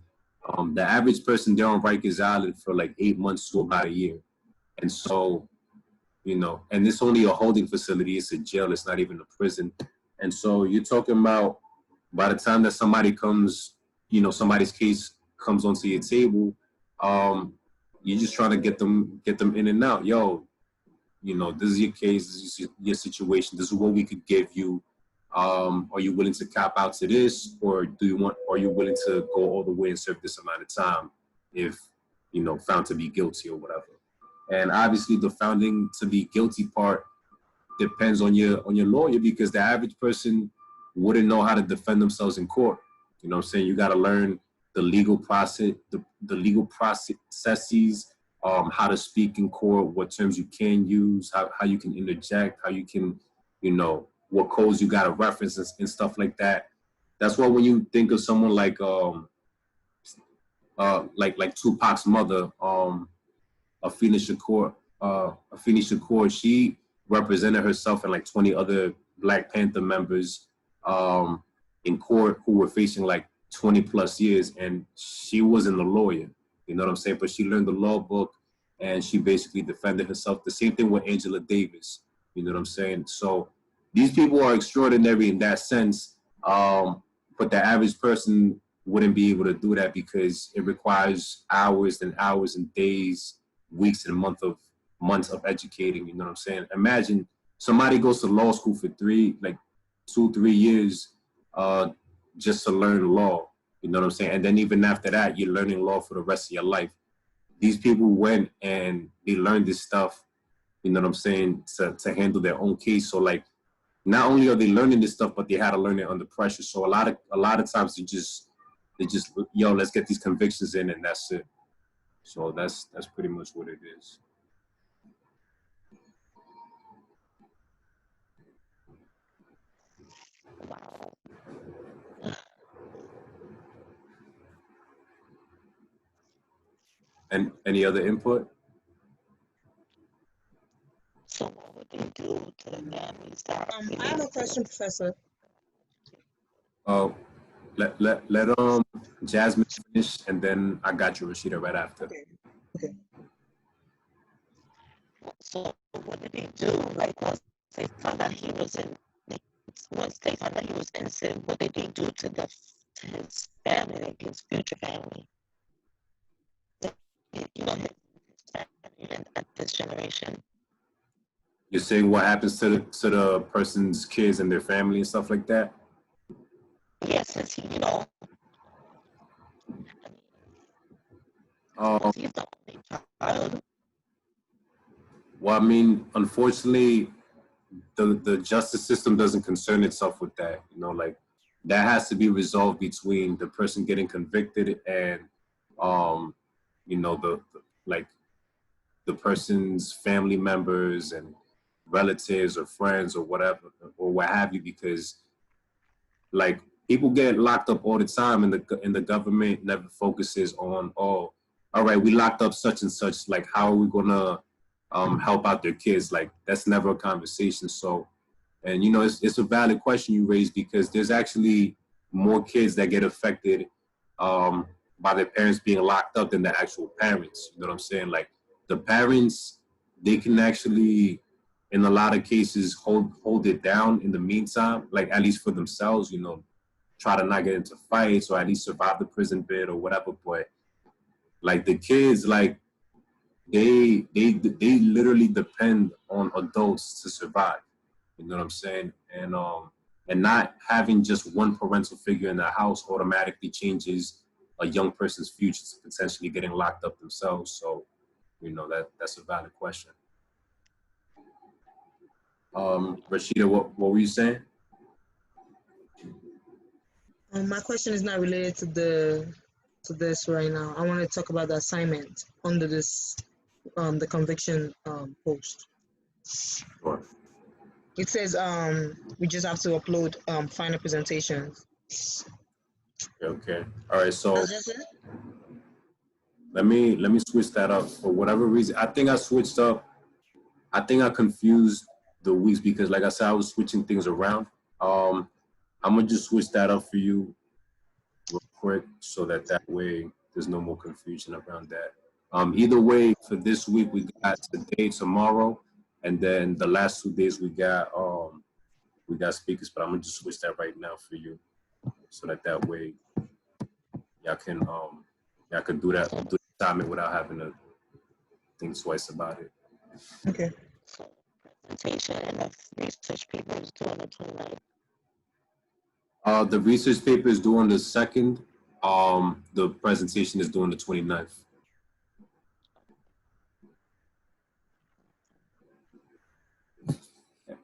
The average person there on Rikers Island for like 8 months to about a year. And so, and it's only a holding facility, it's a jail, it's not even a prison. And so you're talking about by the time that somebody comes, somebody's case comes onto your table, you're just trying to get them in and out. Yo, this is your case, this is your situation, this is what we could give you. Are you willing to cop out to this, or are you willing to go all the way and serve this amount of time if, found to be guilty or whatever? And obviously the founding to be guilty part depends on your lawyer, because the average person wouldn't know how to defend themselves in court. You know what I'm saying? You got to learn the legal process, the legal processes, how to speak in court, what terms you can use, how you can interject, how you can, what codes you got to reference and stuff like that. That's why when you think of someone like Tupac's mother, Afeni Shakur, she represented herself and like 20 other Black Panther members in court who were facing like 20 plus years, and she wasn't a lawyer, you know what I'm saying? But she learned the law book and she basically defended herself. The same thing with Angela Davis, you know what I'm saying? So these people are extraordinary in that sense, but the average person wouldn't be able to do that because it requires hours and hours and days weeks and months of educating. You know what I'm saying? Imagine somebody goes to law school for 2-3 years, just to learn law. You know what I'm saying? And then even after that, you're learning law for the rest of your life. These people went and they learned this stuff, you know what I'm saying, to handle their own case. So like, not only are they learning this stuff, but they had to learn it under pressure. So a lot of times they just yo, let's get these convictions in and that's it. So that's pretty much what it is. And any other input? So what would they do to the families that I have a question, Professor. Let Jasmine finish, and then I got you, Rashida, right after. Okay. So what did they do? Like once they found out he was innocent, what did they do to his family, like his future family? You know, his family at this generation. You're saying what happens to the person's kids and their family and stuff like that? Yes, since he, he's the only child. Well, I mean, unfortunately, the justice system doesn't concern itself with that. You know, like that has to be resolved between the person getting convicted and, you know, the person's family members and relatives or friends or whatever or what have you, because like people get locked up all the time and the government never focuses on, oh, all right, we locked up such and such, like how are we gonna help out their kids? Like that's never a conversation. So, and you know, it's a valid question you raised, because there's actually more kids that get affected by their parents being locked up than the actual parents. You know what I'm saying? Like the parents, they can actually, in a lot of cases, hold it down in the meantime, like at least for themselves, you know, try to not get into fights or at least survive the prison bit or whatever. But like the kids, like they literally depend on adults to survive. You know what I'm saying? And not having just one parental figure in the house automatically changes a young person's future to potentially getting locked up themselves. So, you know, that's a valid question. Rashida, what were you saying? My question is not related to this right now. I want to talk about the assignment under this the conviction post. Sure. It says we just have to upload final presentations. Okay. All right. So That's just it? let me switch that up for whatever reason. I think I switched up. I think I confused the weeks because, like I said, I was switching things around. I'm gonna just switch that up for you real quick so that way there's no more confusion around that. Either way, for this week we got today, tomorrow, and then the last 2 days we got speakers. But I'm gonna just switch that right now for you so that way y'all can do the assignment without having to think twice about it. Okay. So presentation and the research paper is due on the 29th. The research paper is due on the 2nd. The presentation is due on the 29th.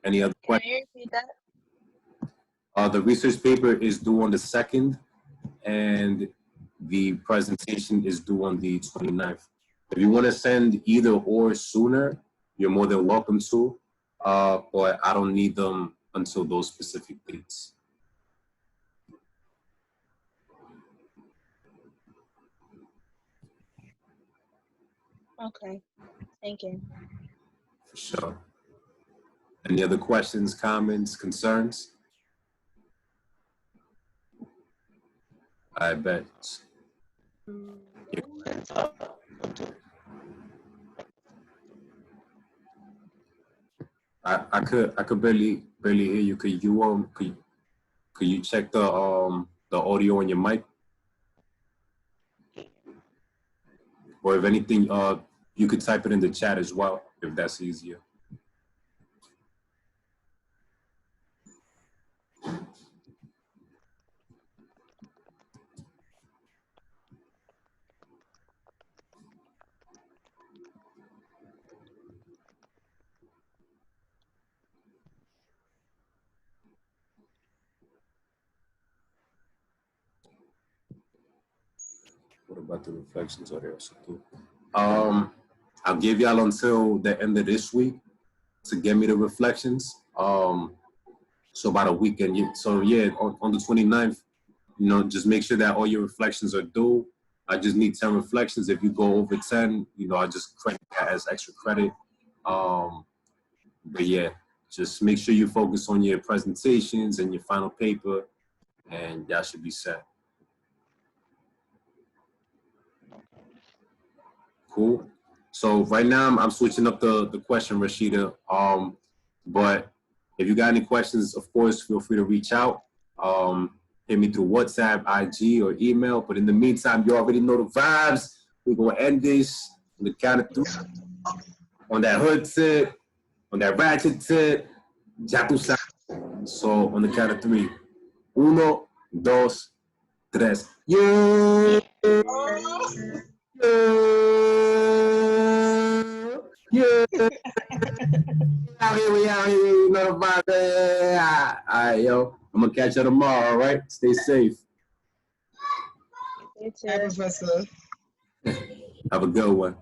Any other questions? Can you repeat that? The research paper is due on the 2nd, and the presentation is due on the 29th. If you want to send either or sooner, you're more than welcome to, but I don't need them until those specific dates. Okay. Thank you. For sure. Any other questions, comments, concerns? I bet. I could barely hear you. Could you check the audio on your mic? Or if anything, you could type it in the chat as well if that's easier. What about the reflections? Are there also too? I'll give y'all until the end of this week to get me the reflections. So about a weekend. So yeah, on the 29th, you know, just make sure that all your reflections are due. I just need 10 reflections. If you go over 10, you know, I just credit that as extra credit. But yeah, just make sure you focus on your presentations and your final paper, and y'all should be set. Cool. So right now I'm switching up the question, Rashida. But if you got any questions, of course, feel free to reach out. Hit me through WhatsApp, IG, or email. But in the meantime, you already know the vibes. We're gonna end this on the count of 3. On that hood tip, on that ratchet tip, ya tú sabes. So on the count of 3. 1, 2, 3. Yeah. Yeah. We out here, you know about that. All right, yo. I'm gonna catch you tomorrow, all right? Stay safe. You Hi, too. Professor. Have a good one.